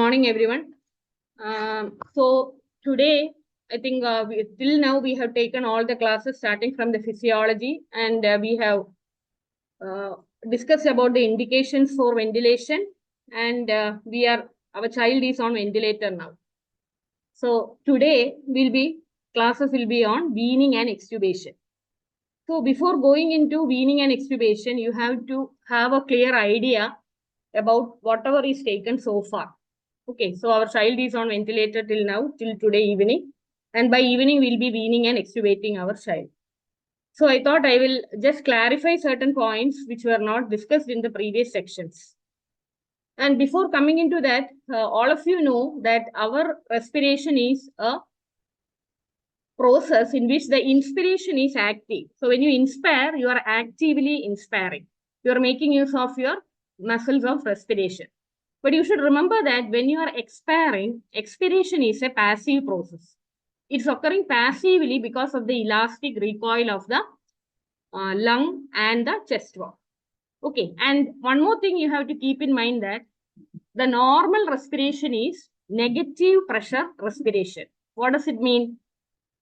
morning, everyone. So today, I think till now we have taken all the classes starting from the physiology, and we have discussed about the indications for ventilation, and our child is on ventilator now. So today classes will be on weaning and extubation. So before going into weaning and extubation, you have to have a clear idea about whatever is taken so far. Okay, so our child is on ventilator till now, till today evening. And by evening, we'll be weaning and extubating our child. So I thought I will just clarify certain points which were not discussed in the previous sections. And before coming into that, all of you know that our respiration is a process in which the inspiration is active. So when you inspire, you are actively inspiring. You are making use of your muscles of respiration. But you should remember that when you are expiring, expiration is a passive process. It's occurring passively because of the elastic recoil of the lung and the chest wall. Okay, and one more thing you have to keep in mind that the normal respiration is negative pressure respiration. What does it mean?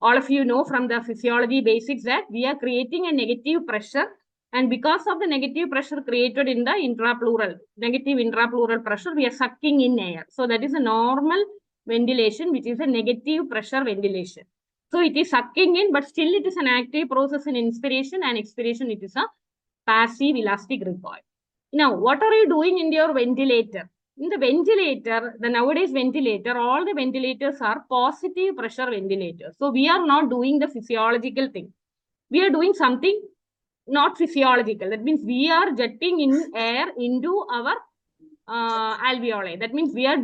All of you know from the physiology basics that we are creating a negative pressure, and because of the negative pressure created in the negative intrapleural pressure, we are sucking in air. So that is a normal ventilation, which is a negative pressure ventilation. So it is sucking in, but still it is an active process in inspiration, and expiration, it is a passive elastic recoil. Now, what are you doing in your ventilator? In the ventilator, the nowadays ventilator, all the ventilators are positive pressure ventilators. So we are not doing the physiological thing. We are doing something not physiological. That means we are jetting in air into our alveoli. That means we are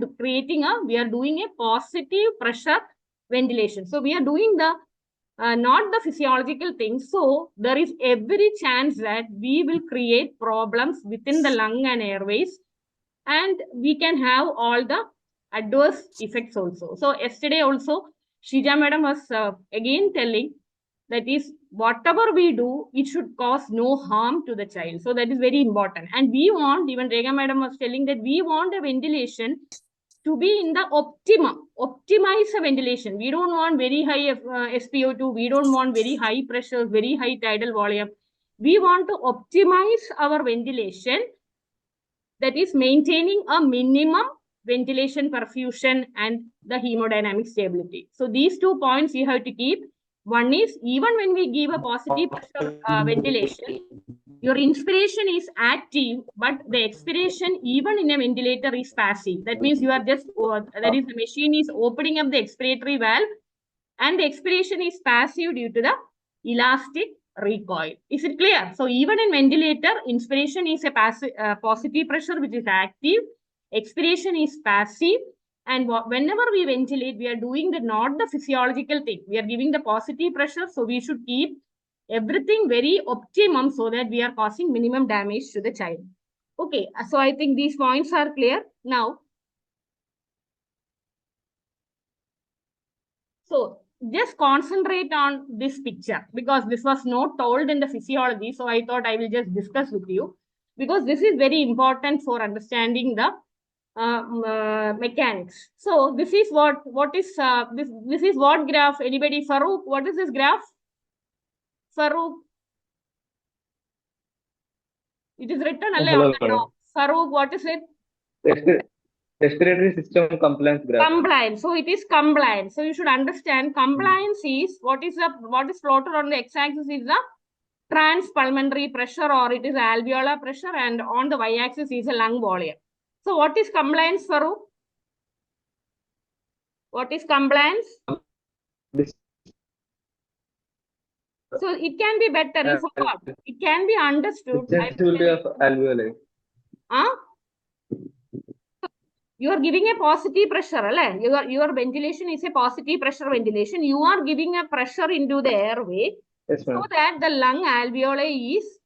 doing a positive pressure ventilation. So we are doing the not the physiological thing. So there is every chance that we will create problems within the lung and airways, and we can have all the adverse effects also. So yesterday also, Shija madam was again telling that is whatever we do, it should cause no harm to the child. So that is very important. And we want, even Rega madam was telling that we want a ventilation to be in the optimum, optimize a ventilation. We don't want very high SpO2. We don't want very high pressures, very high tidal volume. We want to optimize our ventilation, that is maintaining a minimum ventilation perfusion and the hemodynamic stability. So these 2 points you have to keep. One is, even when we give a positive pressure ventilation, your inspiration is active, but the expiration, even in a ventilator, is passive. That means you are just, the machine is opening up the expiratory valve, and the expiration is passive due to the elastic recoil. Is it clear? So even in ventilator, inspiration is a passive, positive pressure which is active, expiration is passive, and whenever we ventilate, we are doing not the physiological thing. We are giving the positive pressure, so we should keep everything very optimum so that we are causing minimum damage to the child. Okay, so I think these points are clear now. So just concentrate on this picture, because this was not told in the physiology. So I thought I will just discuss with you, because this is very important for understanding the mechanics. So this is what is this is what graph? Anybody? Farouk, what is this graph? Farouk, it is written on the top. Farouk, what is it? Respiratory system compliance graph. Compliance. So it is compliance. So you should understand compliance is what is plotted on the x-axis is the transpulmonary pressure, or it is alveolar pressure, and on the y-axis is a lung volume. So what is compliance, Farouk? What is compliance? So it can be better. You forgot. It can be understood. Sensitivity of alveoli. You are giving a positive pressure. Your ventilation is a positive pressure ventilation. You are giving a pressure into the airway, yes, so that the lung alveoli is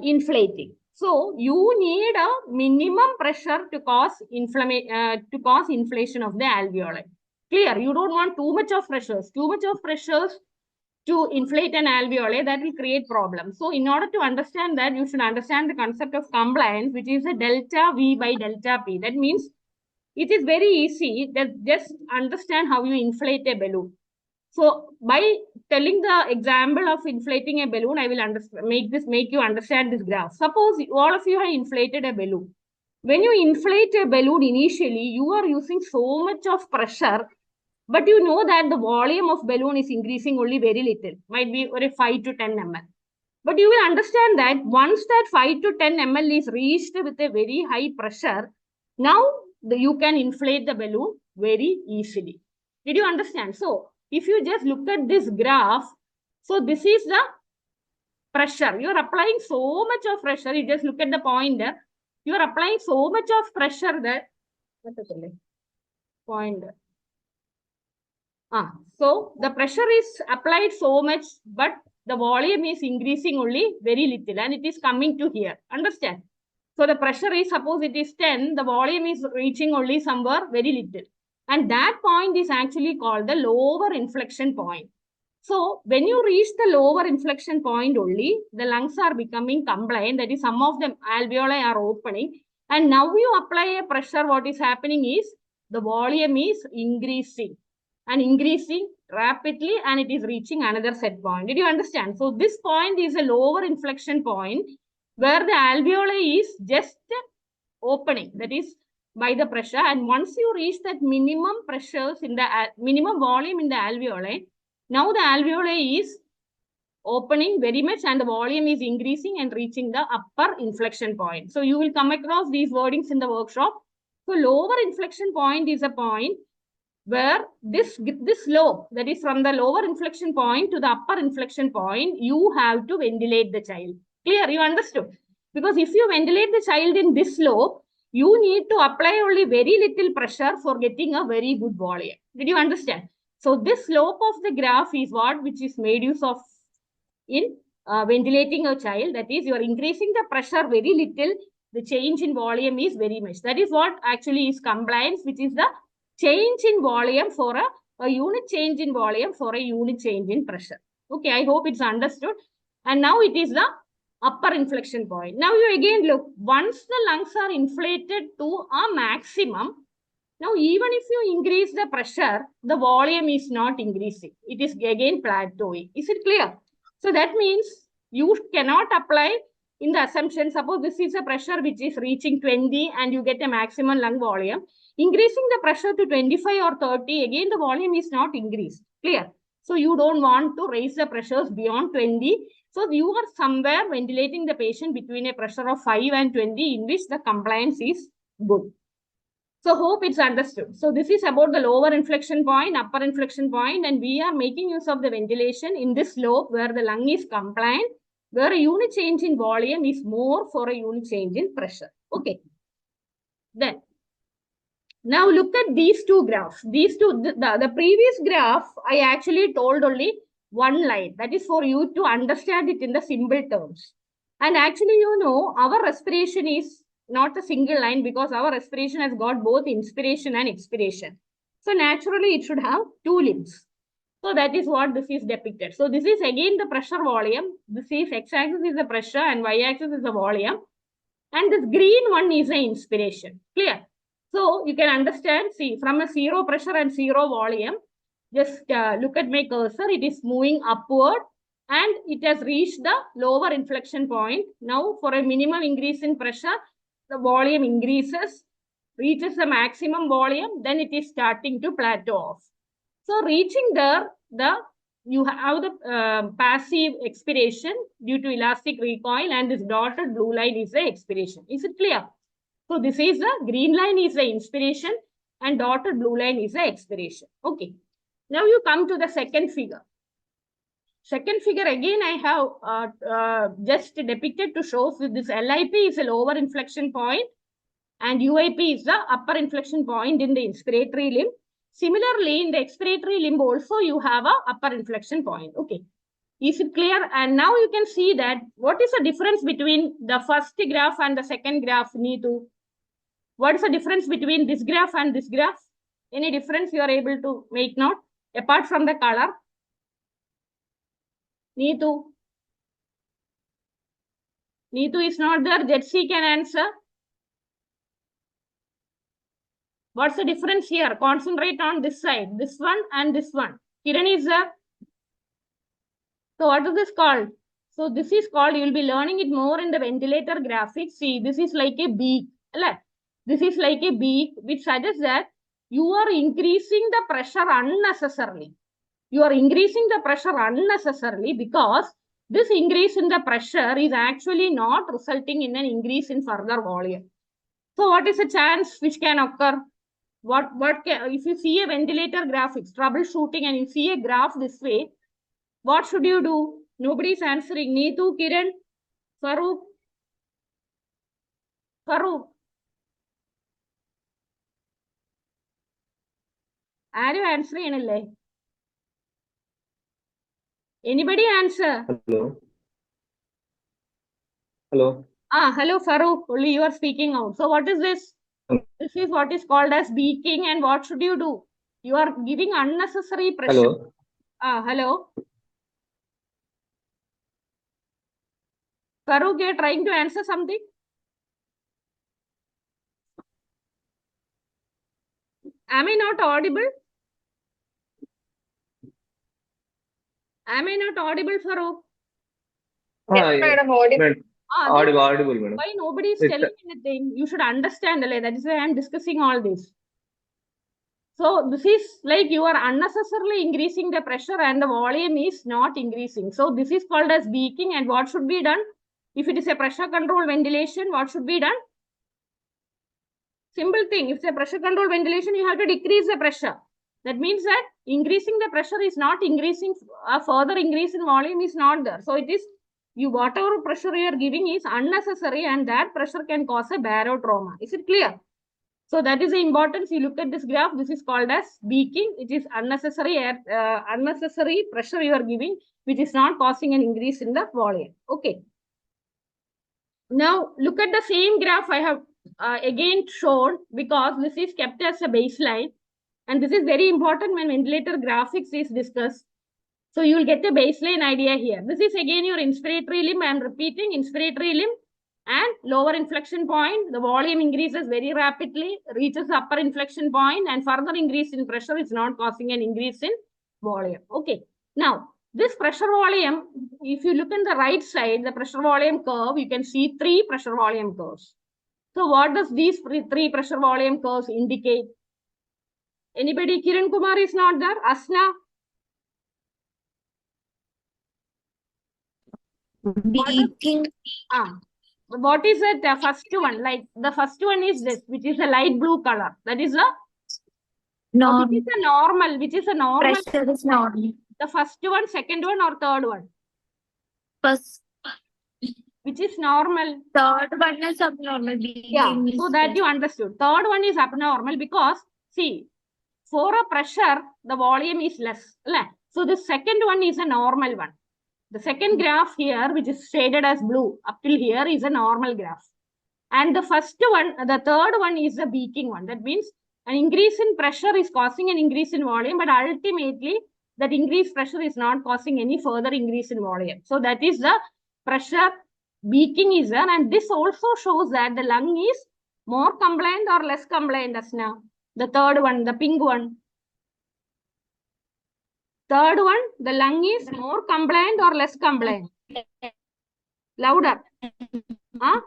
inflating. So you need a minimum pressure to cause inflation of the alveoli. Clear? You don't want too much of pressures. Too much of pressures to inflate an alveoli, that will create problems. So in order to understand that, you should understand the concept of compliance, which is a delta V by delta P. That means It is very easy. Just understand how you inflate a balloon. So by telling the example of inflating a balloon, I will make you understand this graph. Suppose all of you have inflated a balloon. When you inflate a balloon initially, you are using so much of pressure, but you know that the volume of balloon is increasing only very little, might be 5 to 10 ml. But you will understand that once that 5 to 10 ml is reached with a very high pressure, now you can inflate the balloon very easily. Did you understand? So if you just look at this graph, so this is the pressure. You are applying so much of pressure. You just look at the pointer. You are applying so much of pressure that pointer. So the pressure is applied so much, but the volume is increasing only very little and it is coming to here. Understand? So the pressure is, suppose it is 10, the volume is reaching only somewhere very little. And that point is actually called the lower inflection point. So when you reach the lower inflection point only, the lungs are becoming compliant. That is, some of the alveoli are opening. And now you apply a pressure, what is happening is the volume is increasing and increasing rapidly, and it is reaching another set point. Did you understand? So this point is a lower inflection point where the alveoli is just opening, that is by the pressure. And once you reach that minimum pressures in the minimum volume in the alveoli, now the alveoli is opening very much and the volume is increasing and reaching the upper inflection point. So you will come across these wordings in the workshop. So lower inflection point is a point where this slope, that is from the lower inflection point to the upper inflection point, you have to ventilate the child. Clear? You understood? Because if you ventilate the child in this slope, you need to apply only very little pressure for getting a very good volume. Did you understand? So this slope of the graph is what which is made use of in ventilating a child. That is, you are increasing the pressure very little, the change in volume is very much. That is what actually is compliance, which is the change in volume for a unit change in volume for a unit change in pressure. Okay, I hope it's understood. And now it is the upper inflection point. Now you again look, once the lungs are inflated to a maximum, now even if you increase the pressure, the volume is not increasing. It is again plateauing. Is it clear? So that means you cannot apply in the assumption, suppose this is a pressure which is reaching 20 and you get a maximum lung volume. Increasing the pressure to 25 or 30, again the volume is not increased. Clear? So you don't want to raise the pressures beyond 20. So you are somewhere ventilating the patient between a pressure of 5 and 20 in which the compliance is good. So hope it's understood. So this is about the lower inflection point, upper inflection point, and we are making use of the ventilation in this slope where the lung is compliant, where a unit change in volume is more for a unit change in pressure. Okay. Then, now look at these two graphs. These two, the previous graph, I actually told only one line. That is for you to understand it in the simple terms. And actually, you know, our respiration is not a single line because our respiration has got both inspiration and expiration. So naturally, it should have two limbs. So that is what this is depicted. So this is again the pressure volume. This is x-axis is the pressure and y-axis is the volume. And this green one is the inspiration. Clear? So you can understand, see, from a zero pressure and zero volume, just look at my cursor. It is moving upward and it has reached the lower inflection point. Now for a minimum increase in pressure, the volume increases, reaches the maximum volume, then it is starting to plateau off. So reaching there, you have the passive expiration due to elastic recoil, and this dotted blue line is the expiration. Is it clear? So this is the green line is the inspiration and dotted blue line is the expiration. Okay. Now you come to the second figure. Second figure again I have just depicted to show so this LIP is a lower inflection point and UIP is the upper inflection point in the inspiratory limb. Similarly, in the expiratory limb also you have a upper inflection point. Okay. Is it clear? And now you can see that what is the difference between the first graph and the second graph, Neetu? What is the difference between this graph and this graph? Any difference you are able to make note apart from the color? Neetu. Neetu is not there. Jetsi can answer. What's the difference here? Concentrate on this side, this one and this one. Kiran is there. So what is this called? So this is called, you will be learning it more in the ventilator graphics. See, this is like a beak. This is like a beak, which suggests that you are increasing the pressure unnecessarily. You are increasing the pressure unnecessarily because this increase in the pressure is actually not resulting in an increase in further volume. So what is the chance which can occur? If you see a ventilator graphics, troubleshooting, and you see a graph this way, what should you do? Nobody is answering. Neetu, Kiran, Farooq. Are you answering? Anybody answer? Hello. Hello, Farooq. Only you are speaking out. So what is this? This is what is called as beaking, and what should you do? You are giving unnecessary pressure. Hello. Hello. Farooq, you are trying to answer something? Am I not audible? Am I not audible, Farooq? Yes, madam, audible. Audible, madam. Why nobody is telling anything? You should understand, that is why I am discussing all this. So this is like you are unnecessarily increasing the pressure and the volume is not increasing. So this is called as beaking, and what should be done? If it is a pressure control ventilation, what should be done? Simple thing. If it's a pressure control ventilation, you have to decrease the pressure. That means that increasing the pressure is not increasing, a further increase in volume is not there. So it is, whatever pressure you are giving is unnecessary, and that pressure can cause a barotrauma. Is it clear? So that is the importance. You look at this graph. This is called as beaking. It is unnecessary pressure you are giving, which is not causing an increase in the volume. Okay. Now look at the same graph I have again shown, because this is kept as a baseline, and this is very important when ventilator graphics is discussed. So you will get a baseline idea here. This is again your inspiratory limb. I am repeating, inspiratory limb and lower inflection point. The volume increases very rapidly, reaches the upper inflection point, and further increase in pressure is not causing an increase in volume. Okay. Now, this pressure volume, if you look on the right side, the pressure volume curve, you can see 3 pressure volume curves. So what does these 3 pressure volume curves indicate? Anybody? Kiran Kumar is not there. Asna? Beaking. What is it? The first one, like the first one is this, which is a light blue color. That is a normal. Which is a normal. Which is a normal. Pressure is normal. The first one, second one, or third one? First. Which is normal? Third one is abnormal. Yeah, so that you understood. Third one is abnormal because, see, for a pressure, the volume is less. So the second one is a normal one. The second graph here, which is shaded as blue, up till here is a normal graph. And the first one, the third one is the beaking one. That means an increase in pressure is causing an increase in volume, but ultimately that increased pressure is not causing any further increase in volume. So that is the pressure beaking is there. And this also shows that the lung is more compliant or less compliant as now. The third one, the pink one. Third one, the lung is more compliant or less compliant? Louder. Huh?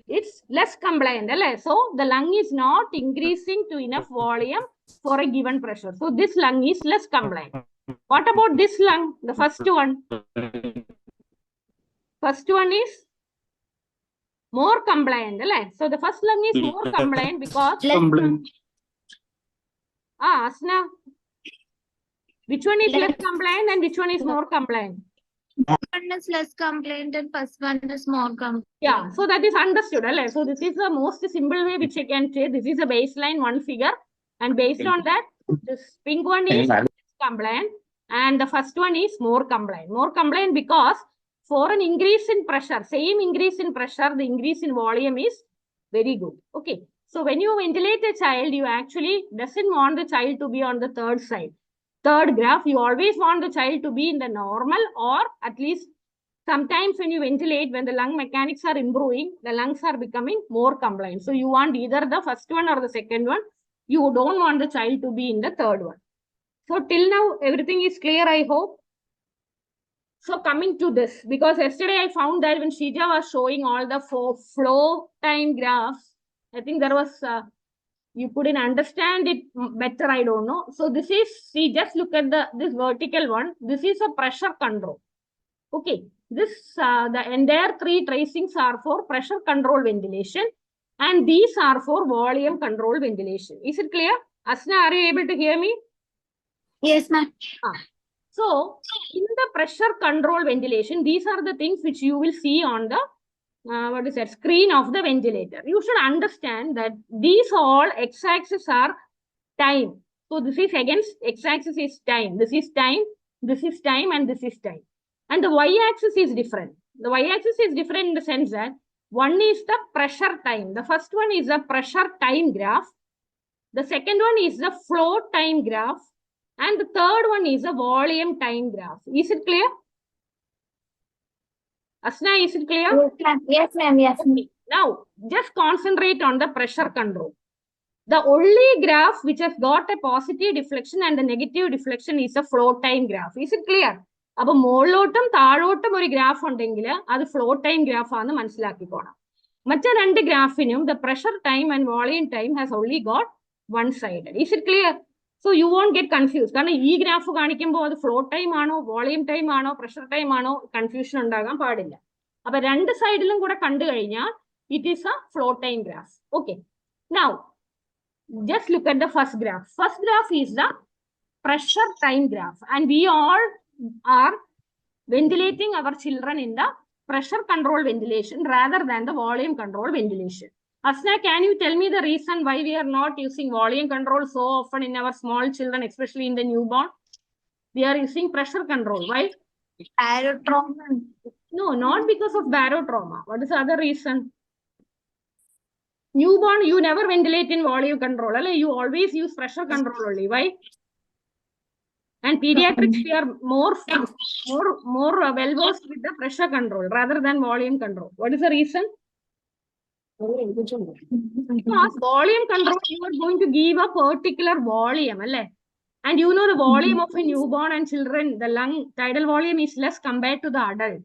It's less compliant. So the lung is not increasing to enough volume for a given pressure. So this lung is less compliant. What about this lung? The first one. First one is more compliant. So the first lung is more compliant because... Asna. Which one is less compliant and which one is more compliant? One is less compliant and first one is more compliant. Yeah, so that is understood. So this is the most simple way which I can say. This is a baseline, one figure. And based on that, this pink one is less compliant and the first one is more compliant. More compliant because for an increase in pressure, same increase in pressure, the increase in volume is very good. Okay. So when you ventilate a child, you actually doesn't want the child to be on the third side. Third graph, you always want the child to be in the normal or at least Sometimes when you ventilate, when the lung mechanics are improving, the lungs are becoming more compliant. So you want either the first one or the second one. You don't want the child to be in the third one. So till now, everything is clear, I hope. So coming to this, because yesterday I found that when Shija was showing all the flow time graphs, I think there was, you couldn't understand it better, I don't know. So this is, see, just look at this vertical one. This is a pressure control. Okay, this, the entire 3 tracings are for pressure control ventilation, and these are for volume control ventilation. Is it clear? Asna, are you able to hear me? Yes, ma'am. So, in the pressure control ventilation, these are the things which you will see on the screen of the ventilator. You should understand that these all x-axis are time. So, this is against x-axis is time. This is time, this is time, and this is time. And the y-axis is different. The y-axis is different in the sense that one is the pressure time. The first one is the pressure time graph. The second one is the flow time graph. And the third one is a volume time graph. Is it clear? Asna, is it clear? Yes, ma'am. Yes, ma'am. Okay. Now, just concentrate on the pressure control. The only graph which has got a positive deflection and a negative deflection is a flow time graph. Is it clear? Now, മോളിലോട്ടും താഴോട്ടും ഒരു graph ഉണ്ടെങ്കിൽ അത് flow time graph ആണെന്ന് മനസ്സിലാക്കിക്കോണം. മറ്റേ രണ്ട് ഗ്രാഫിനും the pressure time and volume time has only got one sided. Is it clear? So you won't get confused. കാരണം ഈ graph കാണിക്കുമ്പോൾ അത് ഫ്ലോ ടൈം ആണോ വോളിയം ടൈം ആണോ പ്രഷർ ടൈം ആണോ കൺഫ്യൂഷൻ ഉണ്ടാകാൻ പാടില്ല. അപ്പൊ രണ്ട് സൈഡിലും കൂടെ കണ്ടു കഴിഞ്ഞാൽ it is a flow time graph. Okay, now just look at the first graph. First graph is the pressure time graph, and we all are ventilating our children in the pressure control ventilation rather than the volume control ventilation. Asna, can you tell me the reason why we are not using volume control so often in our small children, especially in the newborn? We are using pressure control. Why? Barotrauma. No, not because of barotrauma. What is the other reason? Newborn, you never ventilate in volume control. You always use pressure control only. Why? And pediatrics, we are more well-versed with the pressure control rather than volume control. What is the reason? Because volume control, you are going to give a particular volume. And you know the volume of a newborn and children, the lung tidal volume is less compared to the adult.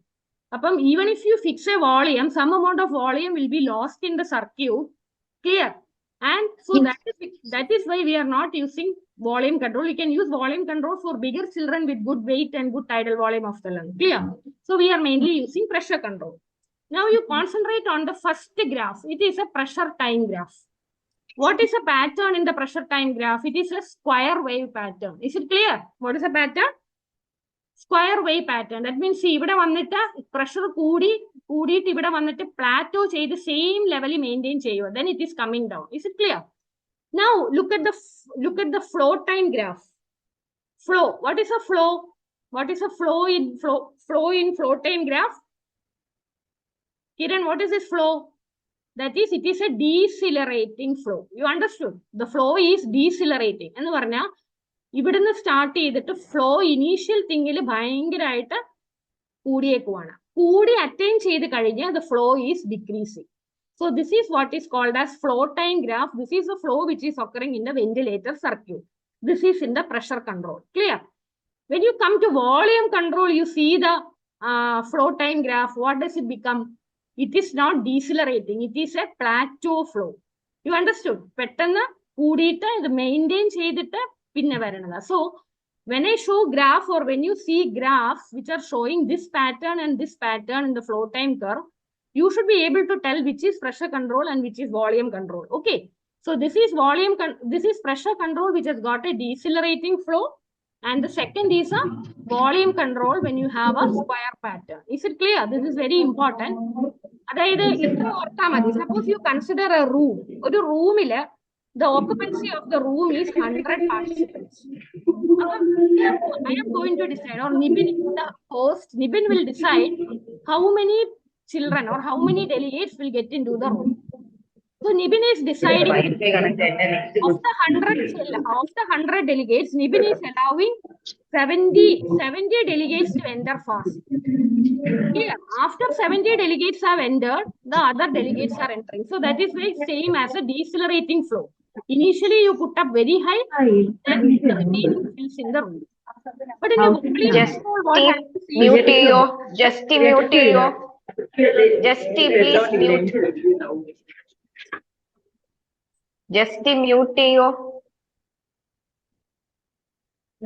Even if you fix a volume, some amount of volume will be lost in the circuit. Clear? And so that is why we are not using volume control. We can use volume control for bigger children with good weight and good tidal volume of the lung. Clear? So we are mainly using pressure control. Now you concentrate on the first graph. It is a pressure time graph. What is a pattern in the pressure time graph? It is a square wave pattern. Is it clear? What is a pattern? Square wave pattern. That means ഇവിടെ വന്നിട്ട് pressure കൂടിയിട്ട് ഇവിടെ വന്നിട്ട് plateau ചെയ്ത് same level maintain ചെയ്യുക. Then it is coming down. Is it clear? Now look at the flow time graph. Flow. What is a flow? What is a flow in flow time graph? Kiran, what is this flow? That is, it is a decelerating flow. You understood? The flow is decelerating. എന്ന് പറഞ്ഞാൽ ഇവിടുന്ന് start ചെയ്തിട്ട് flow initial തിങ്ങിൽ ഭയങ്കരമായിട്ട് കൂടിയേക്കുവാണ്. കൂടി attain ചെയ്ത് കഴിഞ്ഞ് the flow is decreasing. So this is what is called as flow time graph. This is the flow which is occurring in the ventilator circuit. This is in the pressure control. Clear? When you come to volume control, you see the flow time graph. What does it become? It is not decelerating. It is a plateau flow. You understood? പെട്ടെന്ന് കൂടിയിട്ട് ഇത് maintain ചെയ്തിട്ട് പിന്നെ വരണതാ. So when I show graph or when you see graphs which are showing this pattern and this pattern in the flow time curve, you should be able to tell which is pressure control and which is volume control. Okay. So this is pressure control which has got a decelerating flow, and the second is a volume control when you have a square pattern. Is it clear? This is very important. അതായത് ഇത്ര ഓർത്താൽ മതി. Suppose you consider a room. ഒരു റൂമില് the occupancy of the room is 100 participants. I am going to decide, or Nibin, the host, Nibin will decide how many children or how many delegates will get into the room. So Nibin is deciding of the 100 delegates, Nibin is allowing 70 delegates to enter fast. Here, after 70 delegates have entered, the other delegates are entering. So that is very same as a decelerating flow. Initially, you put up very high, then the remaining fills in the room. But in a volume control, what happens is Mute you. Just mute you. Just please mute. Just mute you.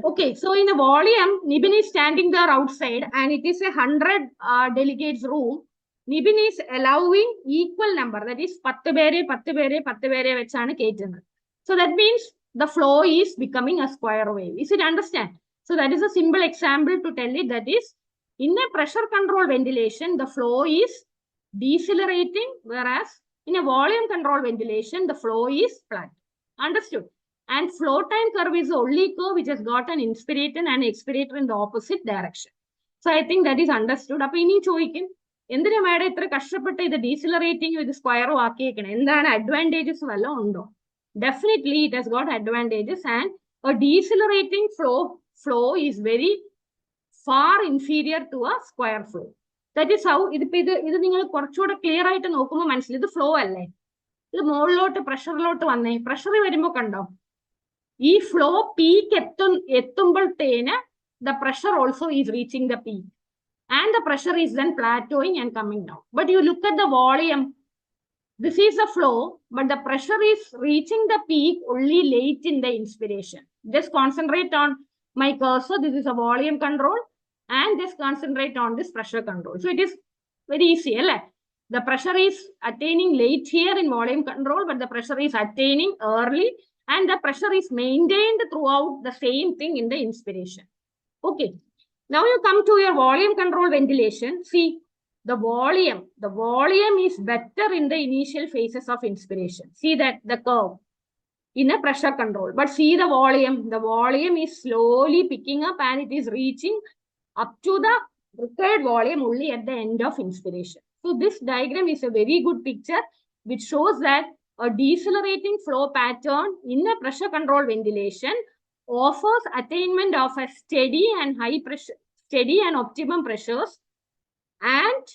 okay. So in a volume, Nibin is standing there outside, and it is a 100 delegates room. Nibin is allowing equal number, that is 10 പേരെ വെച്ചാണ് കേറ്റുന്നത്. So that means the flow is becoming a square wave. Is it understand? So that is a simple example to tell it, that is in a pressure control ventilation, the flow is decelerating, whereas in a volume control ventilation, the flow is flat. Understood? And flow time curve is the only curve which has got an inspirator and expirator in the opposite direction. So I think that is understood. Appo ini choikkum എന്തിനാ madam ഇത്ര കഷ്ടപ്പെട്ട് ഇത് ഡീസിലറേറ്റിംഗ് ഇത് സ്ക്വയറും ആക്കിയേക്കണം, എന്താണ് advantages വല്ലതും ഉണ്ടോ? Definitely it has got advantages, and a decelerating flow is very far inferior to a square flow. That is how ഇത് നിങ്ങൾ കുറച്ചുകൂടെ ക്ലിയർ ആയിട്ട് നോക്കുമ്പോൾ മനസ്സിലായി ഇത് ഫ്ലോ അല്ലേ, ഇത് മുകളിലോട്ട് പ്രഷറിലോട്ട് വന്നേ, പ്രഷർ വരുമ്പോൾ കണ്ടോ ഈ ഫ്ലോ പീക്ക് എത്തുമ്പോഴത്തേന് the pressure also is reaching the peak, and the pressure is then plateauing and coming down. But you look at the volume, this is a flow, but the pressure is reaching the peak only late in the inspiration. Just concentrate on my cursor. This is a volume control, and just concentrate on this pressure control. So it is very easy. The pressure is attaining late here in volume control, but the pressure is attaining early, and the pressure is maintained throughout the same thing in the inspiration. Okay. Now you come to your volume control ventilation. See, the volume is better in the initial phases of inspiration. See that the curve in a pressure control, but see the volume is slowly picking up, and it is reaching up to the required volume only at the end of inspiration. So this diagram is a very good picture which shows that a decelerating flow pattern in a pressure control ventilation offers attainment of a steady and optimum pressures and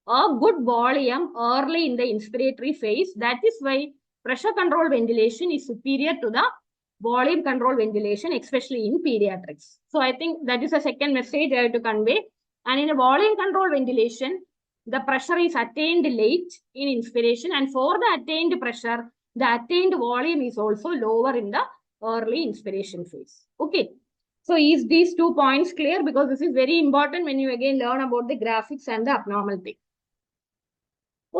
a good volume early in the inspiratory phase. That is why pressure control ventilation is superior to the volume control ventilation, especially in pediatrics. So I think that is a second message I have to convey. And in a volume control ventilation, the pressure is attained late in inspiration, and for the attained pressure, the attained volume is also lower in the early inspiration phase. Okay. So is these 2 points clear? Because this is very important when you again learn about the graphics and the abnormal thing.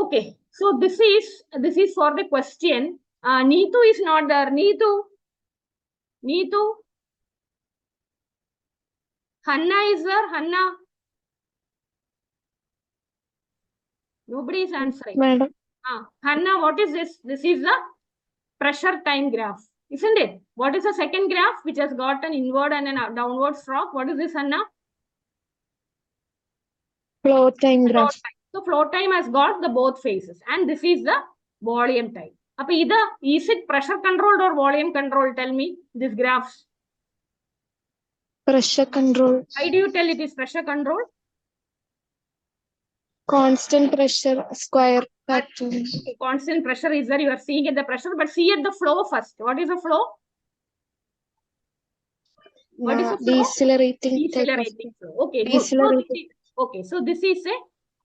Okay. So this is for the question. Neetu is not there. Neetu. Hanna is there. Hanna. Nobody is answering. Madam. Hanna, what is this? This is the pressure time graph, isn't it? What is the second graph which has got an inward and a downward stroke? What is this, Hanna? Flow time graph. So flow time has got the both phases, and this is the volume time. Is it pressure controlled or volume controlled? Tell me this graphs. Pressure control. Why do you tell it is pressure controlled? Constant pressure square pattern. Okay, constant pressure is there. You are seeing at the pressure, but see at the flow first. What is the flow? What is the flow? Decelerating flow. Okay. Decelerating. Okay, so this is a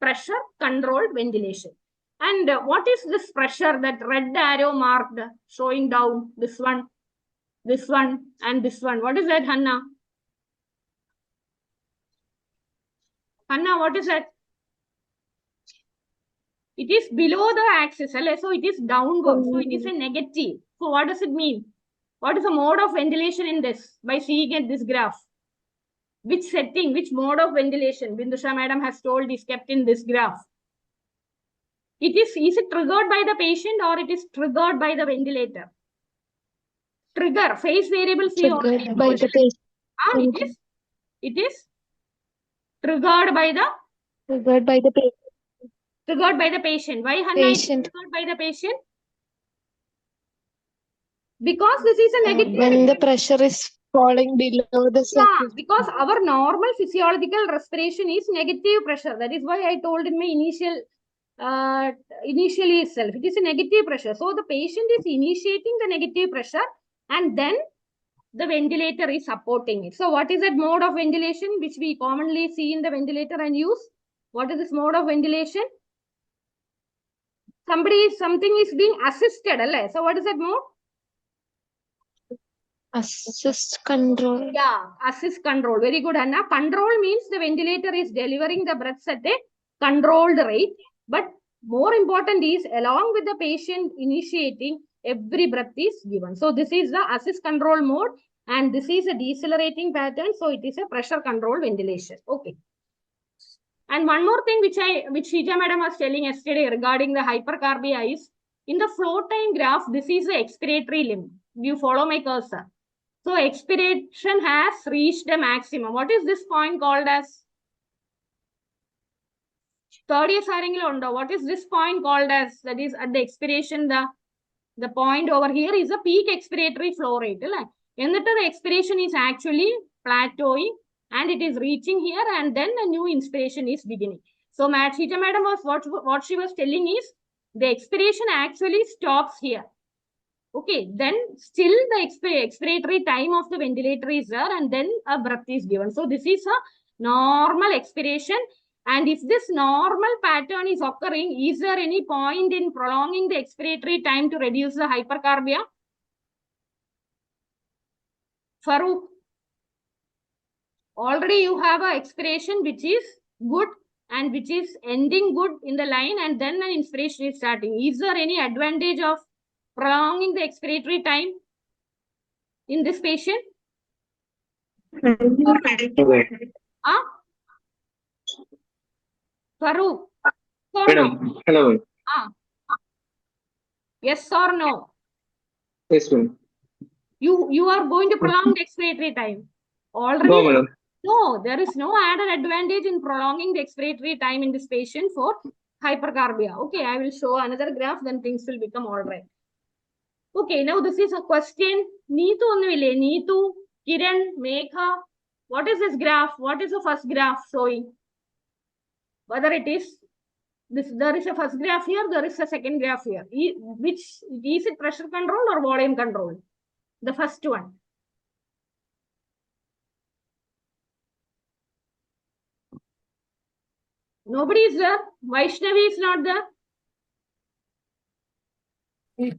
pressure controlled ventilation. And what is this pressure, that red arrow marked showing down? This one, and this one. What is that, Hanna? Hanna, what is that? It is below the axis, so it is downward. So it is a negative. So what does it mean? What is the mode of ventilation in this? By seeing at this graph, which setting, which mode of ventilation Bindusha madam has told is kept in this graph? Is it triggered by the patient or it is triggered by the ventilator? Trigger, phase variable C. Triggered by the patient. It is triggered by the patient. Triggered by the patient. Why, Hanna? Patient. Triggered by the patient? Because this is a negative. When the pressure is falling below the surface. Because our normal physiological respiration is negative pressure. That is why I told in my initially itself, it is a negative pressure. So the patient is initiating the negative pressure and then the ventilator is supporting it. So what is that mode of ventilation which we commonly see in the ventilator and use? What is this mode of ventilation? Something is being assisted. So what is that mode? Assist control. Yeah, assist control. Very good, Anna. Control means the ventilator is delivering the breaths at a controlled rate. But more important is, along with the patient initiating, every breath is given. So this is the assist control mode. And this is a decelerating pattern. So it is a pressure control ventilation. Okay. And one more thing which Shrija madam was telling yesterday regarding the hypercarbia is, in the flow time graph, this is the expiratory limb. You follow my cursor. So expiration has reached the maximum. What is this point called as? Third year undo. What is this point called as? That is at the expiration, the point over here is a peak expiratory flow rate. And the expiration is actually plateauing and it is reaching here, and then a new inspiration is beginning. So Shrija madam was what she was telling is, the expiration actually stops here. Okay, then still the expiratory time of the ventilator is there and then a breath is given. So this is a normal expiration. And if this normal pattern is occurring, is there any point in prolonging the expiratory time to reduce the hypercarbia? Farooq, already you have an expiration which is good and which is ending good in the line, and then an inspiration is starting. Is there any advantage of prolonging the expiratory time in this patient? Farooq. Madam, hello. Yes or no? Yes, madam. You are going to prolong the expiratory time. Already. No, madam. No, there is no added advantage in prolonging the expiratory time in this patient for hypercarbia. Okay, I will show another graph, then things will become all right. Okay, now this is a question. Neetu, Kiran, Megha. What is this graph? What is the first graph showing? Whether it is this, there is a first graph here, there is a second graph here. Which is it, pressure control or volume control? The first one. Nobody is there. Vaishnavi is not there.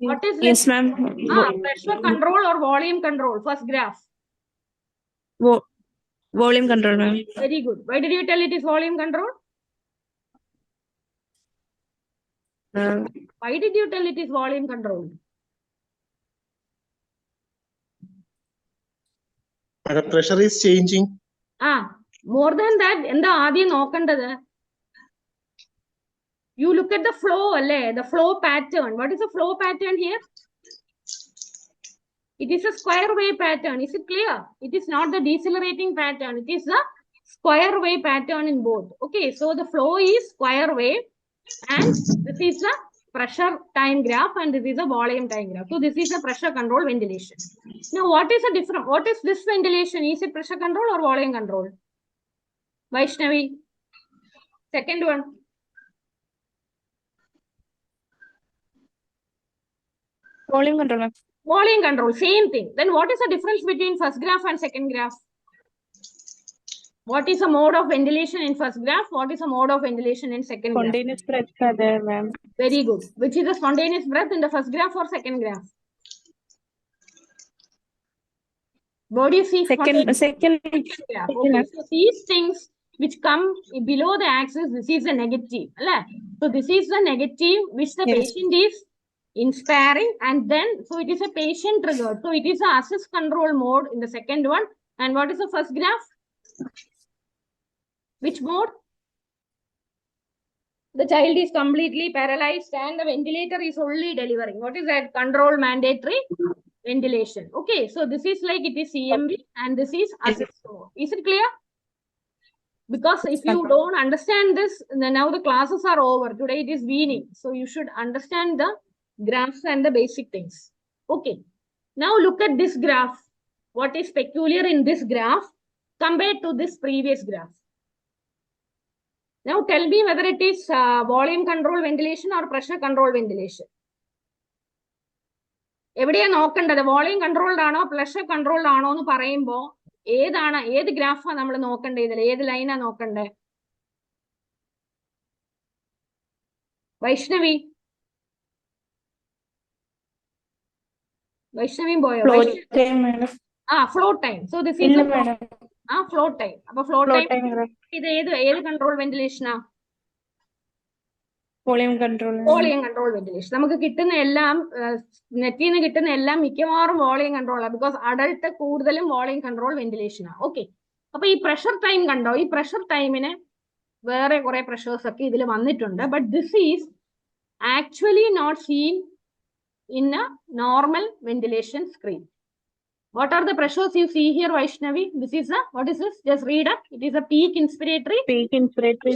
What is this? Yes, ma'am. Pressure control or volume control? First graph. Volume control, ma'am. Very good. Why did you tell it is volume control? Why did you tell it is volume control? The pressure is changing. More than that, in the adi nokandada. You look at the flow, the flow pattern. What is the flow pattern here? It is a square wave pattern. Is it clear? It is not the decelerating pattern. It is the square wave pattern in both. Okay, so the flow is square wave and this is the pressure time graph and this is a volume time graph. So this is a pressure control ventilation. Now what is the difference? What is this ventilation? Is it pressure control or volume control? Vaishnavi. Second one. Volume control. Volume control, same thing. Then what is the difference between first graph and second graph? What is a mode of ventilation in first graph? What is a mode of ventilation in second graph? Spontaneous breath are there, ma'am. Very good. Which is the spontaneous breath in the first graph or second graph? What do you see? Second graph. Okay. So these things which come below the axis, this is the negative. So this is the negative which the patient is inspiring, and then so it is a patient triggered. So it is a assist control mode in the second one. And what is the first graph? Which mode? The child is completely paralyzed and the ventilator is only delivering. What is that? Control mandatory ventilation. Okay, so this is like it is CMV and this is assist mode. Is it clear? Because if you don't understand this, then now the classes are over. Today it is weaning. So you should understand the graphs and the basic things. Okay. Now look at this graph. What is peculiar in this graph compared to this previous graph? Now tell me whether it is volume control ventilation or pressure control ventilation. എവിടെയാ നോക്കേണ്ടത്? Volume controlled ആണോ pressure controlled ആണോ എന്ന് പറയുമ്പോ ഏത് ഗ്രാഫാ നമ്മൾ നോക്കേണ്ടത്? ഇതിൽ ഏത് ലൈനാ നോക്കണ്ടേ? വൈഷ്ണവിയും പോയോ? Flow time. So this is flow time. അപ്പൊ ഫ്ലോ ടൈം ഇത് ഏത് കൺട്രോൾ വെന്റിലേഷനാ? Volume control ventilation. നമുക്ക് കിട്ടുന്ന എല്ലാം നെറ്റിൽ നിന്ന് കിട്ടുന്ന എല്ലാം മിക്കവാറും വോളിയം കൺട്രോളാണ്. ബിക്കോസ് അഡൾട്ട് കൂടുതലും വോളിയം കൺട്രോൾ വെന്റിലേഷനാണ്. ഓക്കെ, അപ്പൊ ഈ പ്രഷർ ടൈം കണ്ടോ? ഈ പ്രഷർ ടൈമിന് വേറെ കുറെ പ്രഷേഴ്സ് ഒക്കെ ഇതിൽ വന്നിട്ടുണ്ട്. But this is actually not seen in a normal ventilation screen. What are the pressures you see here, Vaishnavi? This is what is this? Just read up. It is a peak inspiratory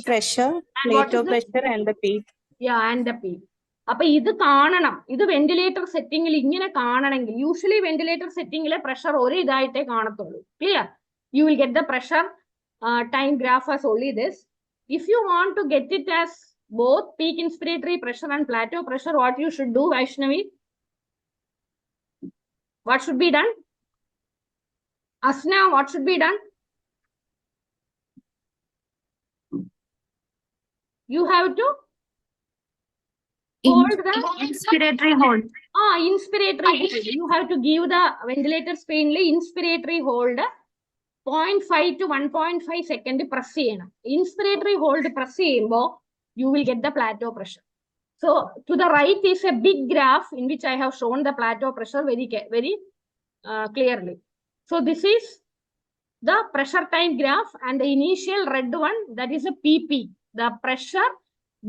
pressure, plateau pressure and the peak. Yeah, and the peak. അപ്പൊ ഇത് കാണണം. ഇത് ventilator സെറ്റിംഗിൽ ഇങ്ങനെ കാണണമെങ്കിൽ usually ventilator സെറ്റിംഗിലെ pressure ഒരു ഇതായിട്ടേ കാണത്തുള്ളൂ. Clear? You will get the pressure time graph as only this. If you want to get it as both peak inspiratory pressure and plateau pressure, what you should do, Vaishnavi? What should be done? Asna, what should be done? You have to hold the inspiratory hold. Inspiratory hold. You have to give the ventilator spindly inspiratory hold 0.5 to 1.5 second press ചെയ്യണം. Inspiratory hold press ചെയ്യുമ്പോൾ you will get the plateau pressure. So to the right is a big graph in which I have shown the plateau pressure very clearly. So this is the pressure time graph, and the initial red one, that is a PP, the pressure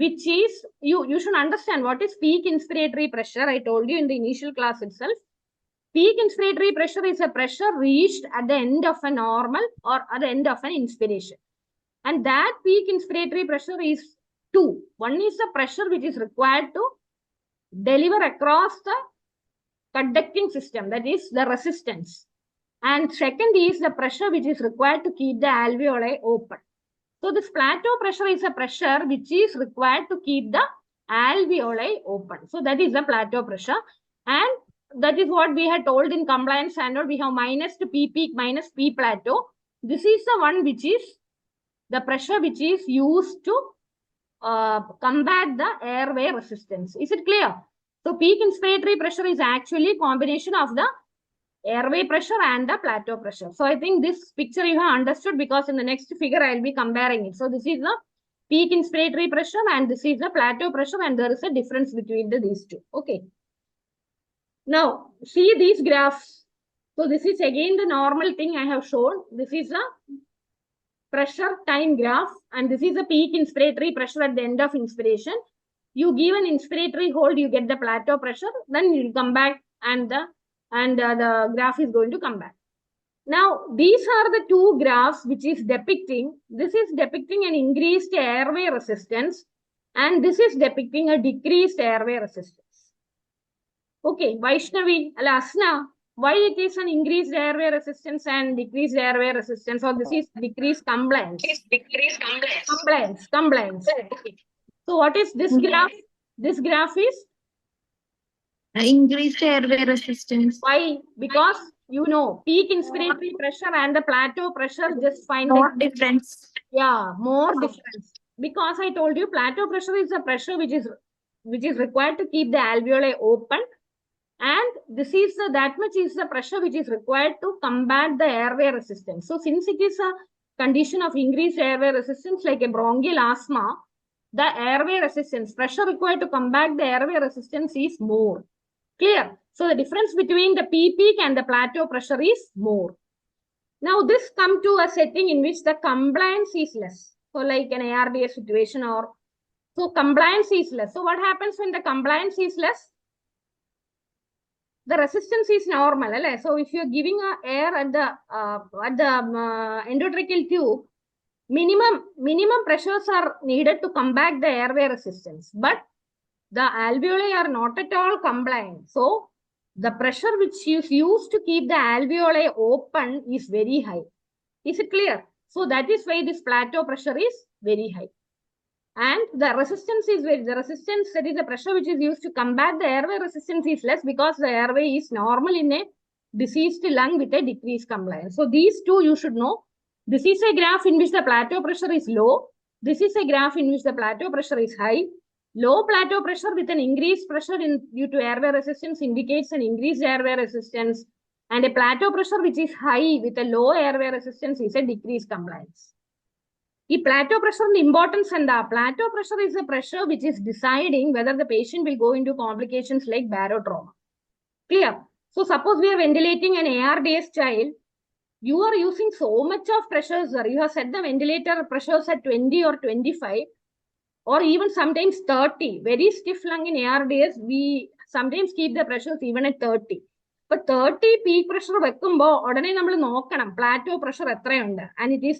which is, you should understand what is peak inspiratory pressure. I told you in the initial class itself. Peak inspiratory pressure is a pressure reached at the end of a normal or at the end of an inspiration. And that peak inspiratory pressure is two. One is the pressure which is required to deliver across the conducting system, that is the resistance. And second is the pressure which is required to keep the alveoli open. So this plateau pressure is a pressure which is required to keep the alveoli open. So that is the plateau pressure. And that is what we had told in compliance standard. We have minus to P peak minus P plateau. This is the one which is the pressure which is used to combat the airway resistance. Is it clear? So peak inspiratory pressure is actually combination of the airway pressure and the plateau pressure. So I think this picture you have understood, because in the next figure I will be comparing it. So this is the peak inspiratory pressure and this is the plateau pressure, and there is a difference between these two. Okay. Now see these graphs. So this is again the normal thing I have shown. This is the pressure time graph, and this is a peak inspiratory pressure at the end of inspiration. You give an inspiratory hold, you get the plateau pressure, then you will come back and the graph is going to come back. Now these are the two graphs which is depicting, this is depicting an increased airway resistance and this is depicting a decreased airway resistance. Okay, Vaishnavi, Asna, why it is an increased airway resistance and decreased airway resistance, or this is decreased compliance? Compliance. Okay. So what is this graph? This graph is Increased airway resistance. why? Because you know peak inspiratory pressure and the plateau pressure, just find More difference. Yeah, more difference. Because I told you plateau pressure is the pressure which is required to keep the alveoli open, and this is that much is the pressure which is required to combat the airway resistance. So since it is a condition of increased airway resistance like a bronchial asthma, the airway resistance pressure required to combat the airway resistance is more. Clear? So the difference between the P peak and the plateau pressure is more. Now this come to a setting in which the compliance is less. So like an ARDS situation, or so compliance is less. So what happens when the compliance is less? The resistance is normal. So if you're giving air at the endotracheal tube, minimum pressures are needed to combat the airway resistance. But the alveoli are not at all compliant. So the pressure which is used to keep the alveoli open is very high. Is it clear? So that is why this plateau pressure is very high. And the resistance is that is the pressure which is used to combat the airway resistance is less because the airway is normal in a diseased lung with a decreased compliance. So these two you should know. This is a graph in which the plateau pressure is low. This is a graph in which the plateau pressure is high. Low plateau pressure with an increased pressure due to airway resistance indicates an increased airway resistance. And a plateau pressure which is high with a low airway resistance is a decreased compliance. The plateau pressure importance and the plateau pressure is a pressure which is deciding whether the patient will go into complications like barotrauma. Clear? So suppose we are ventilating an ARDS child, you are using so much of pressure, sir. You have set the ventilator pressures at 20 or 25 or even sometimes 30. Very stiff lung in ARDS, we sometimes keep the pressures even at 30. But 30 peak pressure വെക്കുമ്പോൾ ഉടനെ നമ്മൾ നോക്കണം plateau pressure എത്രയുണ്ട്. And it is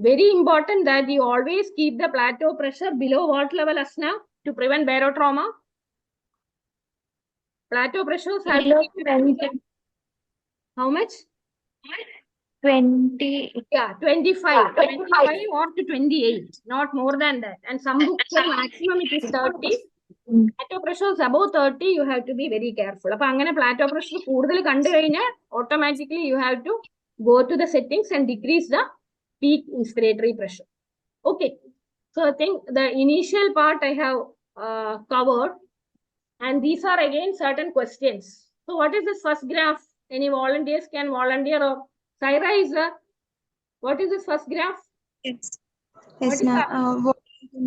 very important that you always keep the plateau pressure below what level, Asna, to prevent barotrauma? Plateau pressures have Below 20. how much? 20. Yeah, 25 or to 28, not more than that. And some books say maximum it is 30. Plateau pressure is above 30, you have to be very careful. If you plateau pressure automatically you have to go to the settings and decrease the peak inspiratory pressure. Okay, so I think the initial part I have covered, and these are again certain questions. So what is this first graph? Any volunteers can volunteer, or Saira is what is this first graph? Yes. What Yes, is ma'am.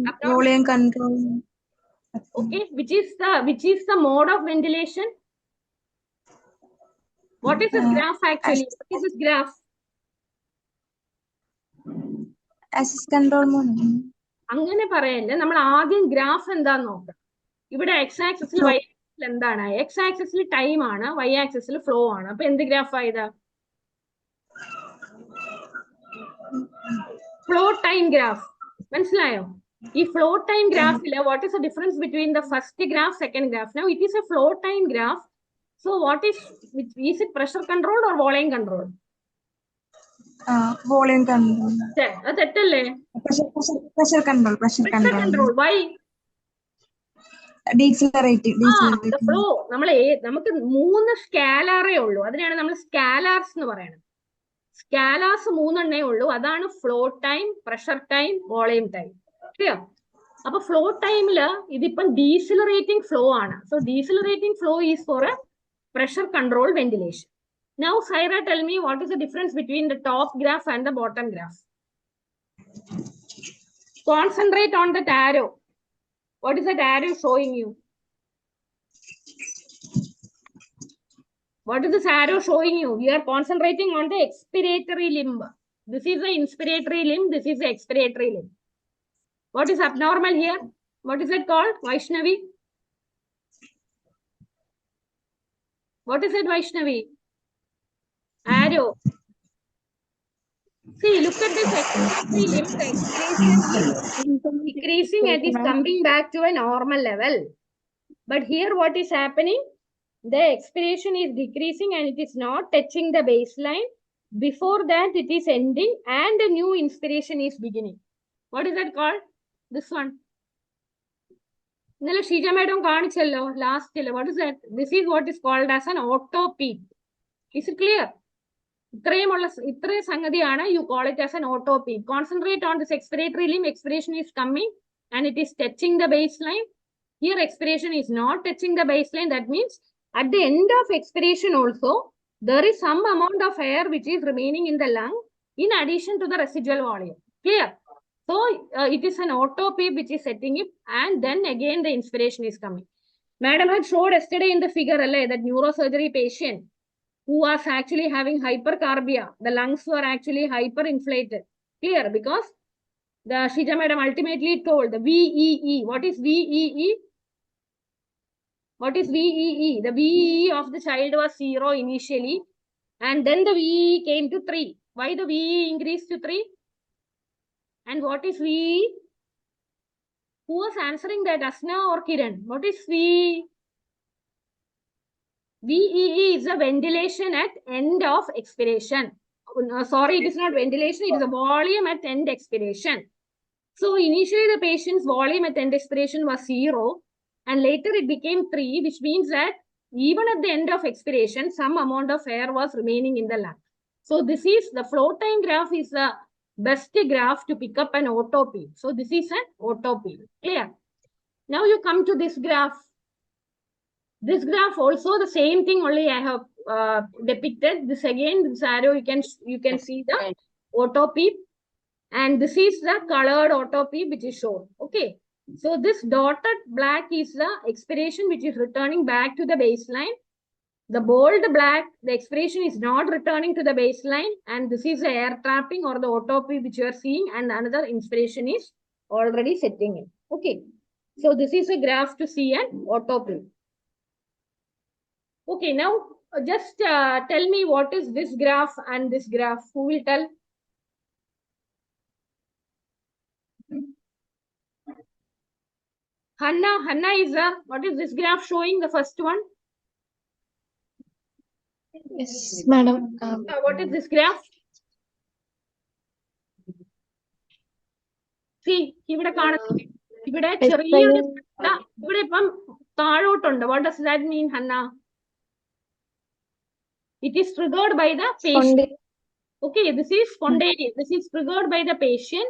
that? Volume control. Okay, which is the mode of ventilation? What is this graph actually? What is this graph? Access control mode. അങ്ങനെ പറയല്ലേ, നമ്മൾ ആദ്യം graph എന്താന്ന് നോക്കാം. ഇവിടെ X ആക്സിസിൽ Y ആക്സിസിൽ എന്താണ്? എക്സ് ആക്സിസിൽ ടൈം ആണ്, വൈ ആക്സിസിൽ ഫ്ലോ ആണ്. അപ്പൊ എന്ത് ഗ്രാഫ് ആയതാ? Flow time graph. മനസ്സിലായോ? ഈ ഫ്ലോ ടൈം ഗ്രാഫില് what is the difference between the first graph, second graph? Now it is a flow time graph. So what is it pressure controlled or volume controlled? Volume control. അത് തെറ്റല്ലേ? Pressure control. Why? Decelerating. The flow. നമുക്ക് 3 സ്കാലാറേ ഉള്ളൂ. അതിനാണ് നമ്മൾ സ്കാലാർസ് എന്ന് പറയുന്നത്. സ്കാലാർസ് 3 എണ്ണേ ഉള്ളൂ. അതാണ് flow time, pressure time, volume time. Clear? അപ്പൊ ഫ്ലോ ടൈമില് ഇതിപ്പം ഡീസിലറേറ്റിംഗ് ഫ്ലോ ആണ്. So decelerating flow is for a pressure control ventilation. Now, Saira, tell me what is the difference between the top graph and the bottom graph? Concentrate on that arrow. What is that arrow showing you? What is this arrow showing you? We are concentrating on the expiratory limb. This is the inspiratory limb. This is the expiratory limb. What is abnormal here? What is it called? Vaishnavi? What is it, Vaishnavi? Arrow. See, look at this expiratory limb. The expiration is decreasing and is coming back to a normal level. But here what is happening? The expiration is decreasing and it is not touching the baseline. Before that, it is ending and a new inspiration is beginning. What is that called? This one. Shija madam kaanichalo last. What is that? This is what is called as an auto peak. Is it clear? You call it as an auto peak. Concentrate on this expiratory limb. Expiration is coming and it is touching the baseline. Here expiration is not touching the baseline. That means at the end of expiration also, there is some amount of air which is remaining in the lung in addition to the residual volume. Clear? So it is an auto peak which is setting it, and then again the inspiration is coming. Madam had showed yesterday in the figure that neurosurgery patient who was actually having hypercarbia. The lungs were actually hyperinflated. Clear? Because the Shija madam ultimately told the VEE. What is VEE? What is VEE? The VEE of the child was 0 initially, and then the VEE came to 3. Why the VEE increased to 3? And what is VEE? Who was answering that, Asna or Kiran? What is VEE? VEE is a ventilation at end of expiration. Sorry, it is not ventilation, it is a volume at end expiration. So initially the patient's volume at end expiration was 0 and later it became 3, which means that even at the end of expiration, some amount of air was remaining in the lung. So this is the flow time graph is the best graph to pick up an autopy. So this is an autopy. Clear? Now you come to this graph. This graph also the same thing, only I have depicted. This again, this arrow you can see the autopy, and this is the colored autopy which is shown. Okay, so this dotted black is the expiration which is returning back to the baseline. The bold black, the expiration is not returning to the baseline, and this is the air trapping or the autopy which you are seeing, and another inspiration is already setting in. Okay, so this is a graph to see an autopy. Okay, now just tell me what is this graph and this graph. Who will tell? Hanna is what is this graph showing? The first one. Yes, madam. What is this graph? See, ഇവിടെ കാണുന്നു. ഇവിടെ ചെറിയൊരു ഇവിടെ ഇപ്പം താഴോട്ടുണ്ട്. What does that mean, Hanna? It is triggered by the patient. Okay, this is spontaneous. This is triggered by the patient,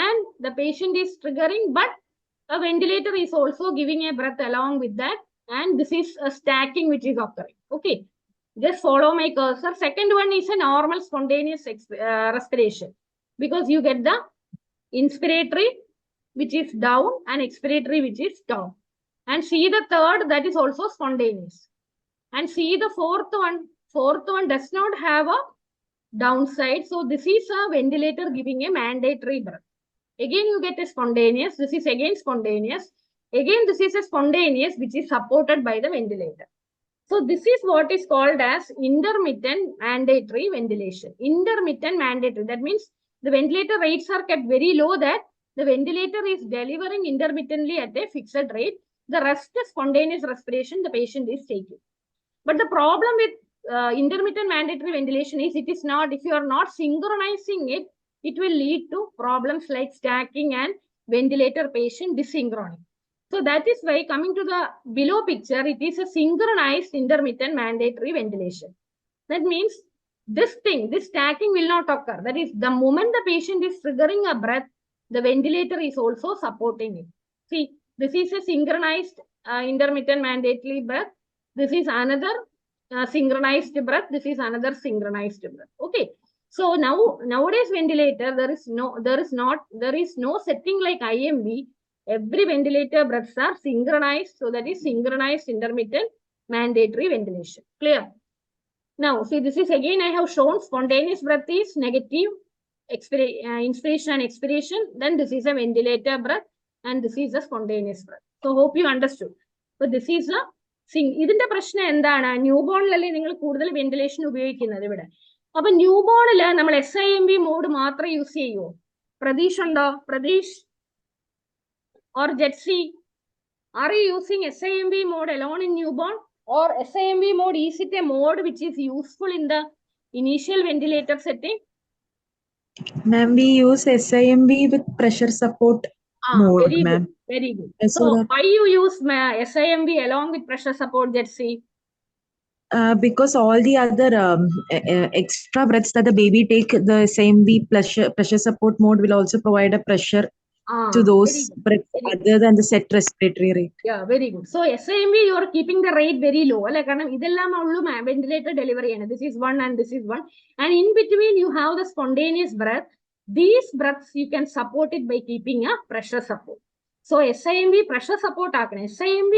and the patient is triggering, but a ventilator is also giving a breath along with that, and this is a stacking which is occurring. Okay, just follow my cursor. Second one is a normal spontaneous respiration, because you get the inspiratory which is down and expiratory which is down, and see the third, that is also spontaneous, and see the fourth one. Fourth one does not have a downside. So this is a ventilator giving a mandatory breath. Again, you get a spontaneous. This is again spontaneous. Again, this is a spontaneous which is supported by the ventilator. So this is what is called as intermittent mandatory ventilation. Intermittent mandatory. That means the ventilator rates are kept very low, that the ventilator is delivering intermittently at a fixed rate. The rest is spontaneous respiration the patient is taking. But the problem with intermittent mandatory ventilation is it is not, if you are not synchronizing it, it will lead to problems like stacking and ventilator patient dysynchrony. So that is why, coming to the below picture, it is a synchronized intermittent mandatory ventilation. That means this thing, this stacking will not occur. That is, the moment the patient is triggering a breath, the ventilator is also supporting it. See, this is a synchronized intermittent mandatory breath. This is another synchronized breath. This is another synchronized breath. Okay. So nowadays ventilator, there is no setting like IMV. Every ventilator breaths are synchronized. So that is synchronized intermittent mandatory ventilation. Clear? Now, see, this is again I have shown spontaneous breath is negative, inspiration and expiration. Then this is a ventilator breath, and this is a spontaneous breath. So hope you understood. So this is a ഇതിന്റെ പ്രശ്നം എന്താണ്? ന്യൂബോണിലല്ലേ നിങ്ങൾ കൂടുതൽ ventilation ഉപയോഗിക്കുന്നത് ഇവിടെ. അപ്പൊ ന്യൂബോണില് നമ്മൾ SIMV mode മാത്രമേ യൂസ് ചെയ്യുമോ? പ്രതീഷ് ഉണ്ടോ? Pratheesh or Jetsi, are you using SIMV mode alone in newborn, or SIMV mode, is it a mode which is useful in the initial ventilator setting? Ma'am, we use SIMV with pressure support mode, ma'am. Very good. So why you use SIMV along with pressure support, Jetsi? Because all the other extra breaths that the baby take, the SIMV pressure support mode will also provide a pressure to those breaths other than the set respiratory rate. Yeah, very good. So SIMV, you are keeping the rate very low. Like, ventilator delivery. This is one and this is one. And in between, you have the spontaneous breath. These breaths, you can support it by keeping a pressure support. So SIMV pressure support. SIMV,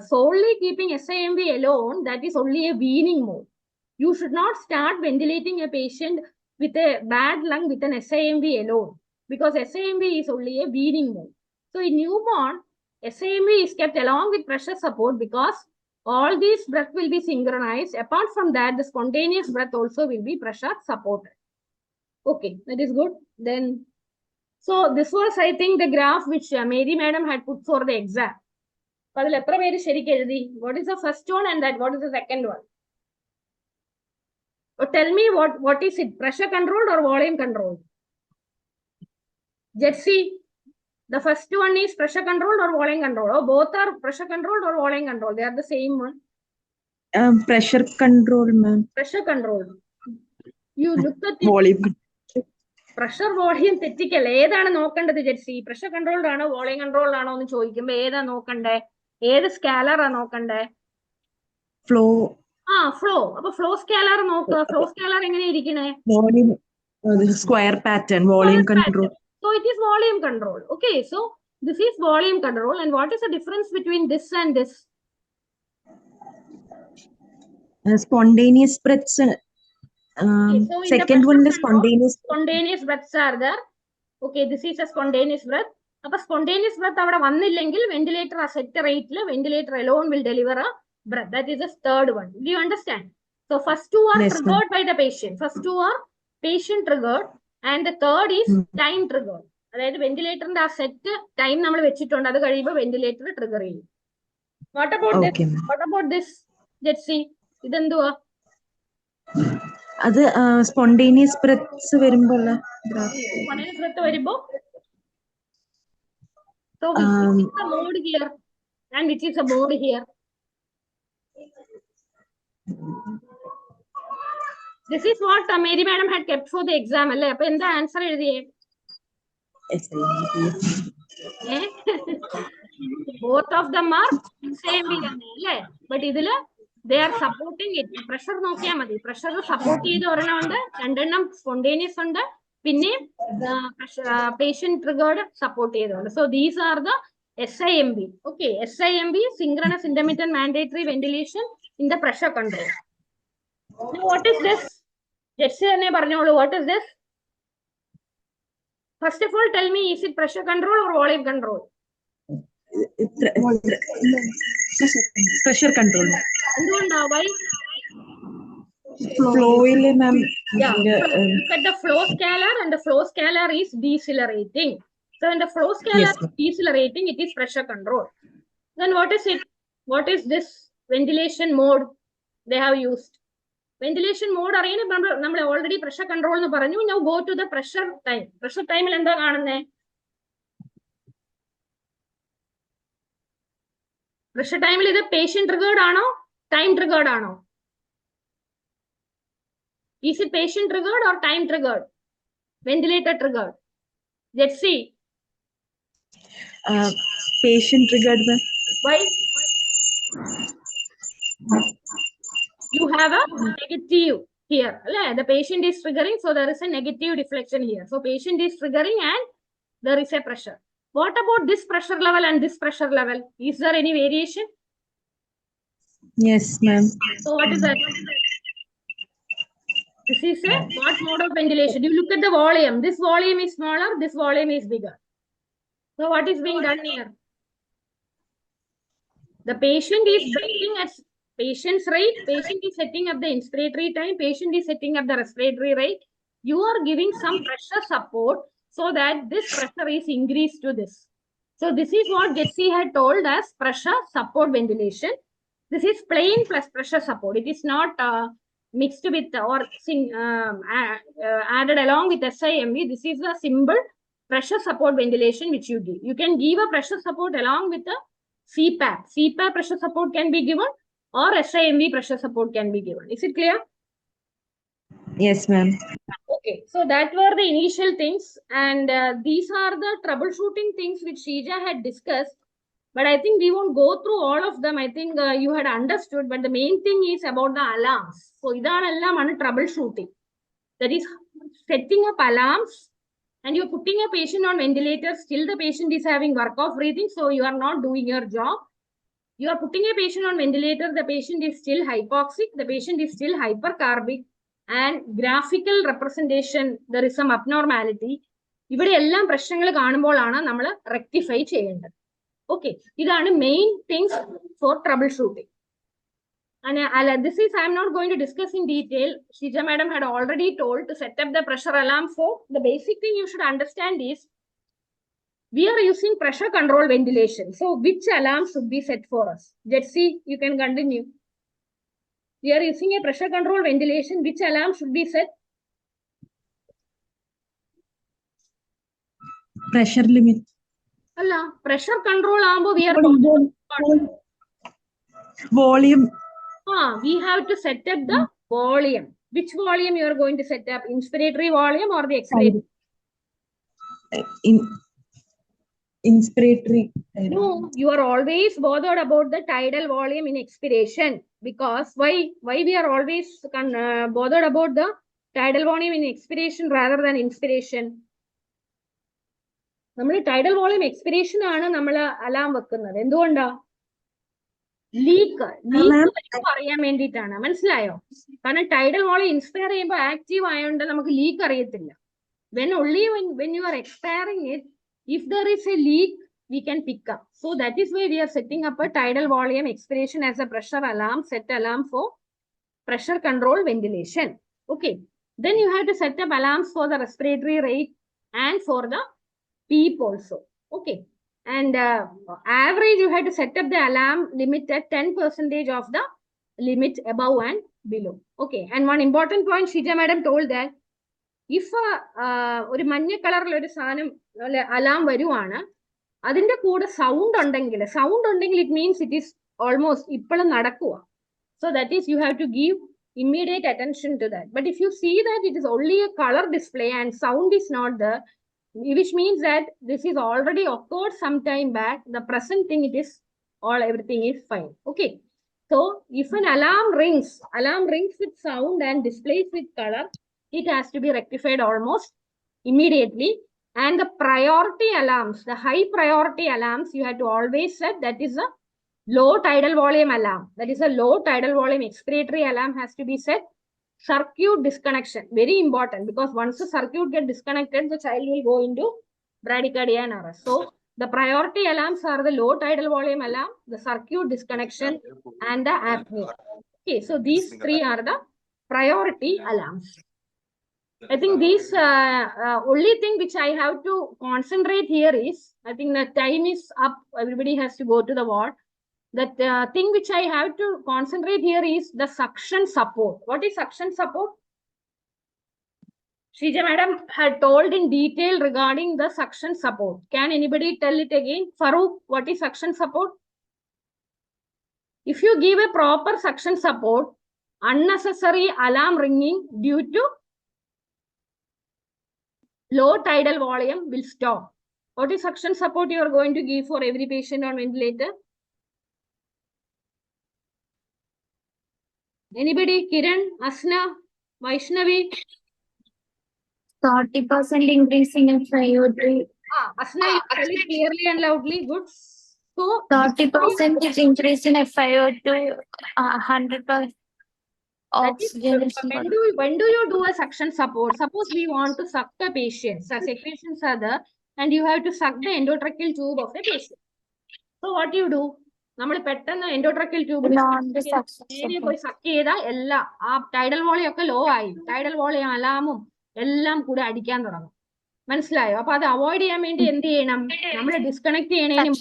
solely keeping SIMV alone, that is only a weaning mode. You should not start ventilating a patient with a bad lung with an SIMV alone, because SIMV is only a weaning mode. So in newborn, SIMV is kept along with pressure support because all these breaths will be synchronized. Apart from that, the spontaneous breath also will be pressure supported. Okay, that is good. Then, so this was, I think, the graph which Mary Madam had put for the exam. അതിൽ എത്ര പേര് ശരിക്കും എഴുതി? What is the first one and that what is the second one? Or tell me what is it? Pressure controlled or volume controlled? Jetsi, the first one is pressure controlled or volume controlled? Or both are pressure controlled or volume controlled? They are the same one. Pressure control, ma'am. Pressure controlled. You look at it. Volume. Pressure volume തെറ്റിക്കല്ല. ഏതാണ് നോക്കേണ്ടത് ജെറ്റ്സി? Pressure controlled ആണോ volume controlled ആണോ എന്ന് ചോദിക്കുമ്പോ ഏതാ നോക്കണ്ടേ? ഏത് സ്കാലറാ നോക്കണ്ടേ? Flow. ഫ്ലോ. അപ്പൊ ഫ്ലോ സ്കാലർ നോക്കുക. ഫ്ലോ സ്കാലർ എങ്ങനെ ഇരിക്കണേ? Volume. Square pattern. Volume control. So it is volume control. Okay, so this is volume control. And what is the difference between this and this? Spontaneous breaths. So in the Second pressure one is control, spontaneous. Spontaneous breaths are there. Okay, this is a spontaneous breath. അപ്പൊ spontaneous breath അവിടെ വന്നില്ലെങ്കിൽ ventilator ആ set റേറ്റിൽ ventilator alone will deliver a breath. That is the third one. Do you understand? So first two are Yes, triggered by the patient. First two are patient triggered and the third is time triggered. അതായത് വെന്റിലേറ്ററിന്റെ ആ set time നമ്മൾ വെച്ചിട്ടുണ്ട്. അത് കഴിയുമ്പോൾ ventilator trigger ചെയ്യും. What about this? Okay, ma'am. What about this? Jetsi, ഇതെന്തുവാ? അത് spontaneous breaths വരുമ്പോൾ Spontaneous breath വരുമ്പോ so which is the mode here and which is the mode here? This is what Mary madam had kept for the exam അല്ലേ? അപ്പൊ എന്താ answer എഴുതിയേ? Both of them are same അല്ലേ? But ഇതില് they are supporting it. Pressure നോക്കിയാൽ മതി. Pressure support ചെയ്ത് ഒരെണ്ണം ഉണ്ട്, രണ്ടെണ്ണം സ്പോണ്ടേനിയസ് ഉണ്ട്, പിന്നെ patient triggered സപ്പോർട്ട് ചെയ്തുണ്ട്. So these are the SIMV. Okay, SIMV, synchronous intermittent mandatory ventilation in the pressure control. Now what is this? Jetsi തന്നെ പറഞ്ഞോളൂ. What is this? First of all, tell me, is it pressure control or volume control? Pressure control. എന്തുകൊണ്ടാ? Why? Flow il ma'am. Yeah, look at the flow scalar and the flow scalar is decelerating. So when the flow scalar Yes, is decelerating, it is pressure control. Then what is it? What is this ventilation mode they have used? Ventilation mode അറിയുന്ന നമ്മൾ already pressure control എന്ന് പറഞ്ഞു. Now go to the pressure time. Pressure time ൽ എന്താ കാണുന്നേ? Pressure time ൽ ഇത് patient triggered ആണോ time triggered ആണോ? Is it patient triggered or time triggered? Ventilator triggered? Let's see. Patient triggered, ma'am. Why? You have a negative here. The patient is triggering, so there is a negative deflection here. So patient is triggering and there is a pressure. What about this pressure level and this pressure level? Is there any variation? Yes, ma'am. So what is that? This is a what mode of ventilation? You look at the volume. This volume is smaller, this volume is bigger. So what is being done here? The patient is breathing at patient's rate. Patient is setting up the inspiratory time. Patient is setting up the respiratory rate. You are giving some pressure support so that this pressure is increased to this. So this is what Jetsi had told us, pressure support ventilation. This is plain plus pressure support. It is not mixed with or added along with SIMV. This is a simple pressure support ventilation which you give. You can give a pressure support along with the CPAP. CPAP pressure support can be given or SIMV pressure support can be given. Is it clear? Yes, ma'am. Okay, so that were the initial things, and these are the troubleshooting things which Shrija had discussed. But I think we won't go through all of them. I think you had understood, but the main thing is about the alarms. So, idanallam troubleshooting. That is setting up alarms, and you're putting a patient on ventilator. Still, the patient is having work of breathing, so you are not doing your job. You are putting a patient on ventilator. The patient is still hypoxic. The patient is still hypercarbic. And graphical representation, there is some abnormality. ഇവിടെ എല്ലാം പ്രശ്നങ്ങൾ കാണുമ്പോഴാണ് നമ്മൾ rectify ചെയ്യേണ്ടത്. Okay, these are the main things for troubleshooting. And this is, I am not going to discuss in detail. Shrija madam had already told to set up the pressure alarm for. The basic thing you should understand is we are using pressure control ventilation. So which alarm should be set for us? Jetsi, you can continue. We are using a pressure control ventilation. Which alarm should be set? Pressure limit. Allah, pressure control ambo we are Volume. we have to set up the volume. Which volume you are going to set up? Inspiratory volume or the expiratory? Inspiratory. No, you are always bothered about the tidal volume in expiration. Because why we are always bothered about the tidal volume in expiration rather than inspiration? നമ്മൾ tidal volume expiration ആണ് നമ്മൾ alarm വെക്കുന്നത്. എന്തുകൊണ്ടാ? Leak അറിയാൻ വേണ്ടിയിട്ടാണ്. മനസ്സിലായോ? കാരണം tidal volume inspire ചെയ്യുമ്പോൾ ആക്റ്റീവ് ആയതുകൊണ്ട് നമുക്ക് ലീക്ക് അറിയത്തില്ല. When you are expiring it, if there is a leak, we can pick up. So that is why we are setting up a tidal volume expiration as a pressure alarm, set alarm for pressure control ventilation. Okay. Then you have to set up alarms for the respiratory rate and for the PEEP also. Okay. And average, you have to set up the alarm limit at 10% of the limit above and below. Okay. And one important point, Shija madam told that if ഒരു മഞ്ഞ കളറിൽ ഒരു സാധനം alarm വരുവാണ്, അതിന്റെ കൂടെ sound ഉണ്ടെങ്കിൽ it means it is almost ഇപ്പോഴും നടക്കുക. So that is you have to give immediate attention to that. But if you see that it is only a color display and sound is not there, which means that this is already occurred some time back, the present thing it is everything is fine. Okay. So if an alarm rings with sound and displays with color, it has to be rectified almost immediately. And the priority alarms, the high priority alarms, you have to always set that is a low tidal volume alarm. That is a low tidal volume expiratory alarm has to be set. Circuit disconnection, very important, because once the circuit gets disconnected, the child will go into bradycardia and arrest. So the priority alarms are the low tidal volume alarm, the circuit disconnection, and the apnea. Okay, so these three are the priority alarms. I think this only thing which I have to concentrate here is, I think the time is up. Everybody has to go to the ward. That thing which I have to concentrate here is the suction support. What is suction support? Shrija madam had told in detail regarding the suction support. Can anybody tell it again? Farooq, what is suction support? If you give a proper suction support, unnecessary alarm ringing due to low tidal volume will stop. What is suction support you are going to give for every patient on ventilator? Anybody? Kiran, Asna, Vaishnavi? 30% increase in FiO2. Asna, you tell it clearly and loudly. Good. So 30% is increase in FiO2. 100% oxygen. When do you do a suction support? Suppose we want to suck the patient. So secretions are there, and you have to suck the endotracheal tube of the patient. So what do you do? നമ്മൾ പെട്ടെന്ന് endotracheal tube പോയി suck ചെയ്താൽ എല്ലാം ആ tidal volume ഒക്കെ law ആയി, tidal volume അലാമും എല്ലാം കൂടെ അടിക്കാൻ തുടങ്ങും. മനസ്സിലായോ? അപ്പൊ അത് അവോയ്ഡ് ചെയ്യാൻ വേണ്ടി എന്ത് ചെയ്യണം? നമ്മൾ ഡിസ്കണക്ട് ചെയ്യണേനും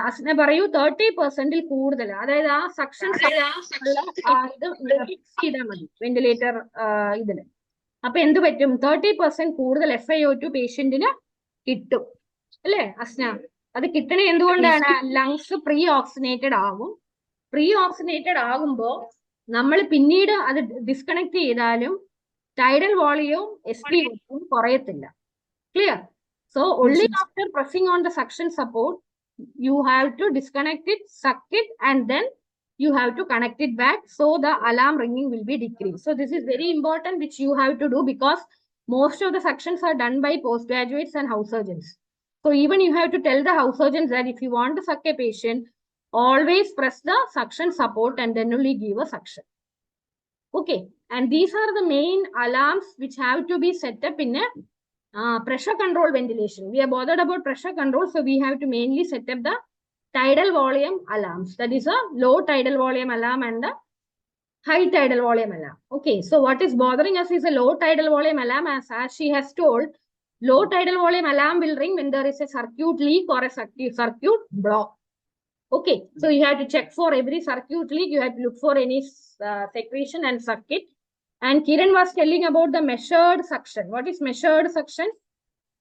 അസ്ന പറയൂ 30% കൂടുതൽ, അതായത് ആ സക്ഷൻ ചെയ്താൽ മതി വെന്റിലേറ്റർ ഇതിന്. അപ്പൊ എന്ത് പറ്റും? 30% കൂടുതൽ FiO2 പേഷ്യന്റിന് കിട്ടും അല്ലേ അസ്ന? അത് കിട്ടണ എന്തുകൊണ്ടാണ്? ലങ്സ് പ്രീ ഓക്സിനേറ്റഡ് ആകും. പ്രീ ഓക്സിനേറ്റഡ് ആകുമ്പോൾ നമ്മൾ പിന്നീട് അത് ഡിസ്കണക്ട് ചെയ്താലും ടൈഡൽ വോളിയവും SpO2 കുറയത്തില്ല. Clear? So only after pressing on the suction support, you have to disconnect it, suck it, and then you have to connect it back. So the alarm ringing will be decreased. So this is very important, which you have to do, because most of the suctions are done by postgraduates and house surgeons. So even you have to tell the house surgeons that if you want to suck a patient, always press the suction support and then only give a suction. Okay. And these are the main alarms which have to be set up in a pressure control ventilation. We are bothered about pressure control, so we have to mainly set up the tidal volume alarms. That is a low tidal volume alarm and the high tidal volume alarm. Okay, so what is bothering us is a low tidal volume alarm. As she has told, Low tidal volume alarm will ring when there is a circuit leak or a circuit block. Okay, so you have to check for every circuit leak. You have to look for any secretion and circuit. And Kiran was telling about the measured suction. What is measured suction?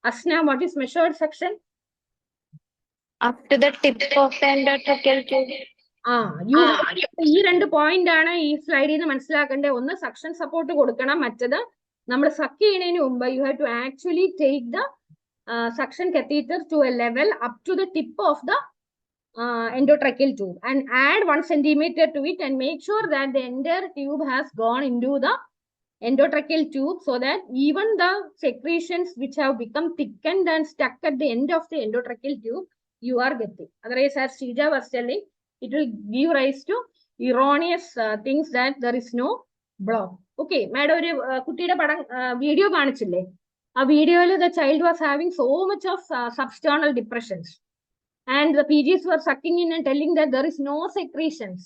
Asna, what is measured suction? Up to the tip of the endotracheal tube. ഈ 2 point ആണ് ഈ സ്ലൈഡിൽ നിന്ന് മനസ്സിലാക്കേണ്ട. ഒന്ന് suction support കൊടുക്കണം, മറ്റത് നമ്മൾ സക്ക് ചെയ്യുന്നതിന് മുമ്പ് you have to actually take the suction catheter to a level up to the tip of the endotracheal tube and add 1 centimeter to it and make sure that the entire tube has gone into the endotracheal tube so that even the secretions which have become thickened and stuck at the end of the endotracheal tube you are getting. Otherwise, as Shrija was telling, it will give rise to erroneous things that there is no block. Okay, madam, ഒരു കുട്ടിയുടെ പടം video കാണിച്ചില്ലേ? ആ വീഡിയോയിൽ the child was having so much of substernal depressions. And the PGs were sucking in and telling that there is no secretions.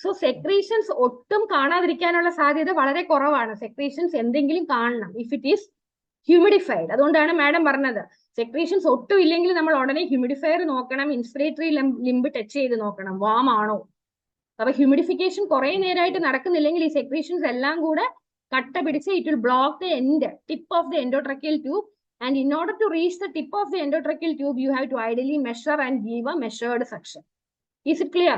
So secretions ഒട്ടും കാണാതിരിക്കാനുള്ള സാധ്യത വളരെ കുറവാണ്. Secretions എന്തെങ്കിലും കാണണം if it is humidified. അതുകൊണ്ടാണ് മാഡം പറഞ്ഞത് secretions ഒട്ടും ഇല്ലെങ്കിൽ നമ്മൾ ഉടനെ ഹ്യൂമിഡിഫയർ നോക്കണം, ഇൻസ്പിറേറ്ററി ലിംബ് ടച്ച് ചെയ്ത് നോക്കണം, വാം ആണോ. അപ്പൊ ഹ്യൂമിഡിഫിക്കേഷൻ കുറെ നേരമായിട്ട് നടക്കുന്നില്ലെങ്കിൽ ഈ secretions എല്ലാം കൂടെ കട്ട പിടിച്ച് it will block the end tip of the endotracheal tube. And in order to reach the tip of the endotracheal tube, you have to ideally measure and give a measured suction. Is it clear?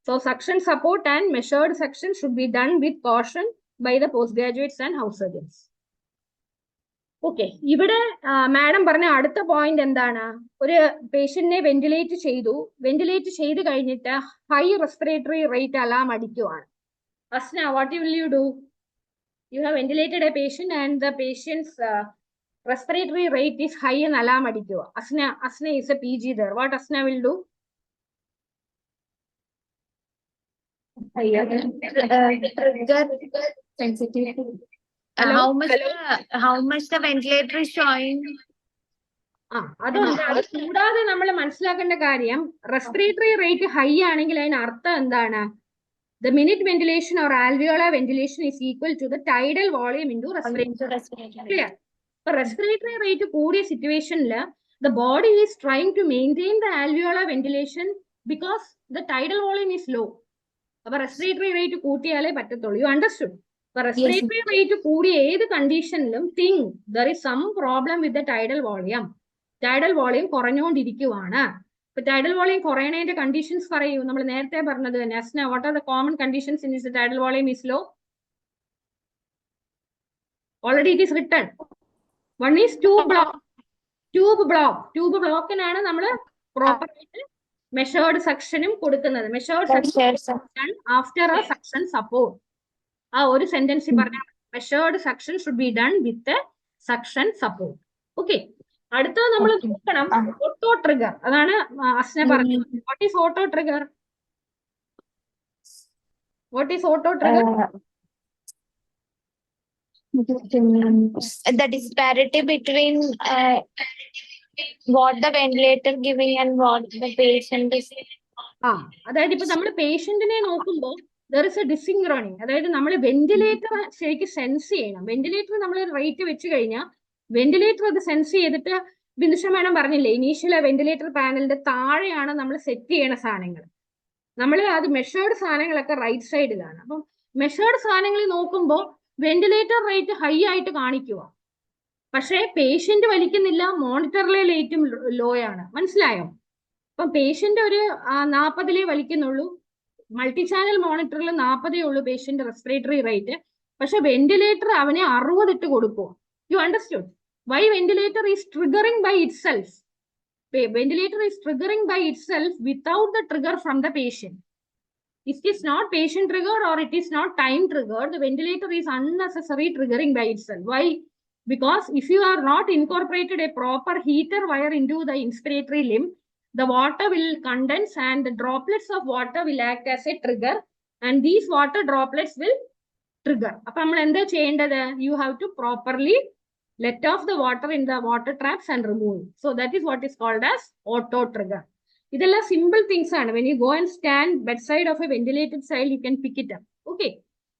So suction support and measured suction should be done with caution by the postgraduates and house surgeons. Okay, ഇവിടെ madam പറഞ്ഞ അടുത്ത point എന്താണ്? ഒരു പേഷ്യന്റിനെ ventilate ചെയ്ത് കഴിഞ്ഞിട്ട് high respiratory rate alarm അടിക്കുവാണ്. Asna, what will you do? You have ventilated a patient and the patient's respiratory rate is high and alarm adikkuva. Asna is a PG there. What Asna will do? Trigger sensitivity. How much the ventilator is showing? അതുകൊണ്ട് അത് കൂടാതെ നമ്മൾ മനസ്സിലാക്കേണ്ട കാര്യം respiratory rate high ആണെങ്കിൽ അതിന് അർത്ഥം എന്താണ്? The minute ventilation or alveolar ventilation is equal to the tidal volume into respiratory. Clear? For respiratory rate കൂടിയ സിറ്റുവേഷനിൽ the body is trying to maintain the alveolar ventilation because the tidal volume is low. അപ്പൊ respiratory rate കൂട്ടിയാലേ പറ്റത്തുള്ളൂ. You understood? അപ്പൊ respiratory rate കൂടിയ ഏത് കണ്ടീഷനിലും think there is some problem with the tidal volume. Tidal volume കുറഞ്ഞുകൊണ്ടിരിക്കുവാണ്. ഇപ്പൊ tidal volume കുറയണതിന്റെ conditions പറയൂ. നമ്മൾ നേരത്തെ പറഞ്ഞത് തന്നെ. Asna, what are the common conditions in this tidal volume is low? Already it is written. One is tube block. Tube ബ്ലോക്കിനാണ് നമ്മൾ proper ആയിട്ട് മെഷേർഡ് സക്ഷനും കൊടുക്കുന്നത്. Measured suction after a suction support. ആ ഒരു സെന്റൻസ് പറഞ്ഞാൽ measured suction should be done with suction support. Okay, അടുത്തത് നമ്മൾ നോക്കണം ഓട്ടോ ട്രിഗർ. അതാണ് അസ്ന പറഞ്ഞത്. What is auto trigger? The disparity between what the ventilator giving and what the patient is. അതായത് ഇപ്പൊ നമ്മൾ പേഷ്യന്റിനെ നോക്കുമ്പോൾ there is a dysynchrony. അതായത് നമ്മൾ വെന്റിലേറ്റർ ശരിക്കും സെൻസ് ചെയ്യണം. വെന്റിലേറ്റർ നമ്മൾ റേറ്റ് വെച്ച് കഴിഞ്ഞാൽ വെന്റിലേറ്റർ അത് സെൻസ് ചെയ്തിട്ട് ബിന്ദുഷ മാഡം പറഞ്ഞില്ലേ, ഇനീഷ്യൽ വെന്റിലേറ്റർ പാനലിന്റെ താഴെയാണ് നമ്മൾ സെറ്റ് ചെയ്യണ സാധനങ്ങൾ. നമ്മൾ അത് മെഷേർഡ് സാധനങ്ങളൊക്കെ റൈറ്റ് സൈഡിലാണ്. അപ്പം മെഷേർഡ് സാധനങ്ങളിൽ നോക്കുമ്പോൾ വെന്റിലേറ്റർ റേറ്റ് ഹൈ ആയിട്ട് കാണിക്കുക, പക്ഷേ പേഷ്യന്റ് വലിക്കുന്നില്ല, മോണിറ്ററിലെ റേറ്റും ലോ ആണ്. മനസ്സിലായോ? അപ്പം പേഷ്യന്റ് ഒരു 40 വലിക്കുന്നുള്ളൂ, മൾട്ടി ചാനൽ മോണിറ്ററിൽ 40 ഉള്ളൂ പേഷ്യന്റ് റെസ്പിറേറ്ററി റേറ്റ്, പക്ഷെ വെന്റിലേറ്റർ അവനെ 60 ഇട്ട് കൊടുക്കുക. You understood why ventilator is triggering by itself? Ventilator is triggering by itself without the trigger from the patient. If it is not patient triggered or it is not time triggered, the ventilator is unnecessary triggering by itself. Why? Because if you are not incorporated a proper heater wire into the inspiratory limb, the water will condense and the droplets of water will act as a trigger, and these water droplets will trigger. Appo nammal endha cheyendad? You have to properly let off the water in the water traps and remove it. So that is what is called as auto trigger. Idella simple things ആണ്. When you go and stand bedside of a ventilated child, you can pick it up. Okay.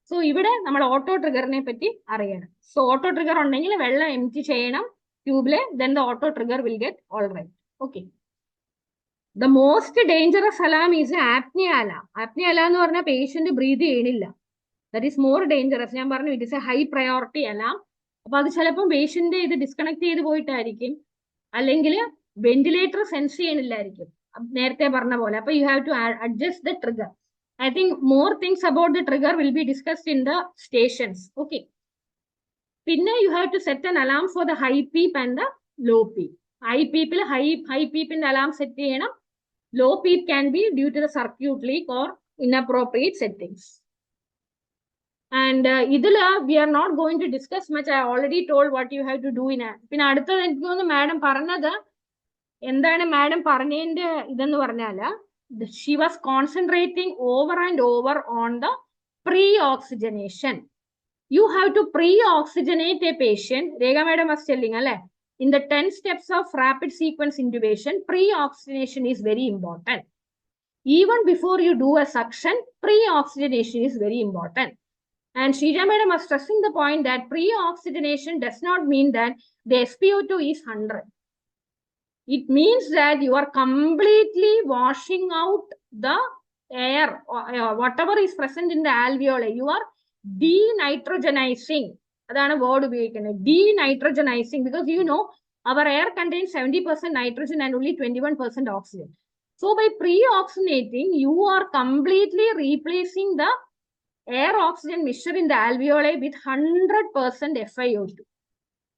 So ഇവിടെ നമ്മൾ auto ട്രിഗറിനെ പറ്റി അറിയണം. So auto trigger ഉണ്ടെങ്കിൽ വെള്ളം empty ചെയ്യണം, tube, then the auto trigger will get all right. Okay. The most dangerous alarm is apnea alarm. Apnea alarm is when patient breathe. That is more dangerous. It is a high priority alarm. If patient is disconnected, ventilator sense you have to adjust the trigger. I think more things about the trigger will be discussed in the stations. Okay. You have to set an alarm for the high peep and the low peep. High peep in the alarm set. Low peep can be due to the circuit leak or inappropriate settings. And we are not going to discuss much. I already told what you have to do in a. Madam Paranada, Madam Paranend, she was concentrating over and over on the pre-oxygenation. You have to pre-oxygenate a patient. Rega Madam was telling, in the 10 steps of rapid sequence intubation, pre-oxygenation is very important. Even before you do a suction, pre-oxygenation is very important. And Shrija Madam was stressing the point that pre-oxygenation does not mean that the SpO2 is 100. It means that you are completely washing out the air, or whatever is present in the alveoli. You are denitrogenizing. That's a word denitrogenizing, because you know our air contains 70% nitrogen and only 21% oxygen. So by pre-oxygenating, you are completely replacing the air oxygen mixture in the alveoli with 100% FiO2.